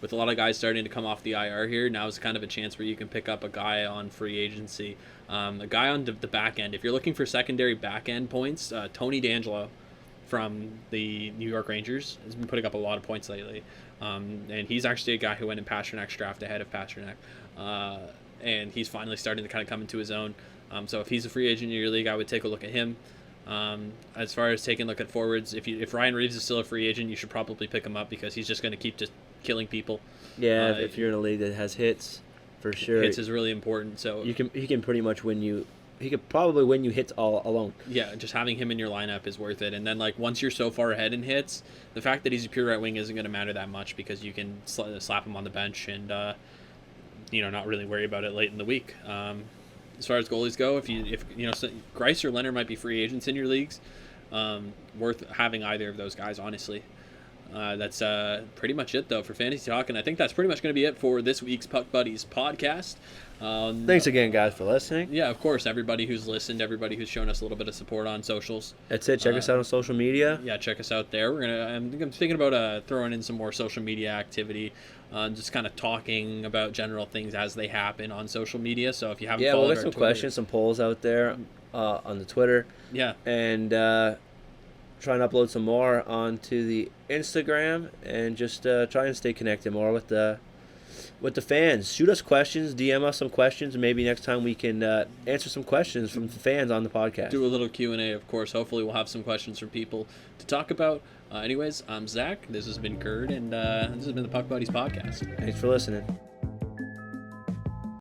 with a lot of guys starting to come off the IR here, now is kind of a chance where you can pick up a guy on free agency, a guy on the back end. If you're looking for secondary back end points, Tony D'Angelo from the New York Rangers has been putting up a lot of points lately. And he's actually a guy who went in Pasternak's draft ahead of Pastrnak. And he's finally starting to kind of come into his own. So if he's a free agent in your league, I would take a look at him. As far as taking a look at forwards, if Ryan Reeves is still a free agent, you should probably pick him up because he's just going to keep just killing people. Yeah, if you're in a league that has hits, for sure. Hits is really important. So he can pretty much win you. He could probably win you hits all alone. Yeah, just having him in your lineup is worth it. And then, once you're so far ahead in hits, the fact that he's a pure right wing isn't going to matter that much because you can slap him on the bench and, not really worry about it late in the week. As far as goalies go, if Grice or Leonard might be free agents in your leagues, worth having either of those guys, honestly. That's pretty much it, though, for Fantasy Talk. And I think that's pretty much going to be it for this week's Puck Buddies podcast. Thanks again, guys, for listening. Yeah, of course. Everybody who's listened, everybody who's shown us a little bit of support on socials. That's it. Check us out on social media. Yeah, check us out there. I'm thinking about throwing in some more social media activity, just kind of talking about general things as they happen on social media. So if you haven't followed we'll get some questions, some polls out there on the Twitter. Yeah. And try and upload some more onto the Instagram and just try and stay connected more with the fans. Shoot us questions, DM us some questions, and maybe next time we can answer some questions from the fans on the podcast. Do a little Q&A, of course. Hopefully we'll have some questions from people to talk about. Anyways, I'm Zach. This has been Kurt, and this has been the Puck Buddies podcast. Thanks for listening.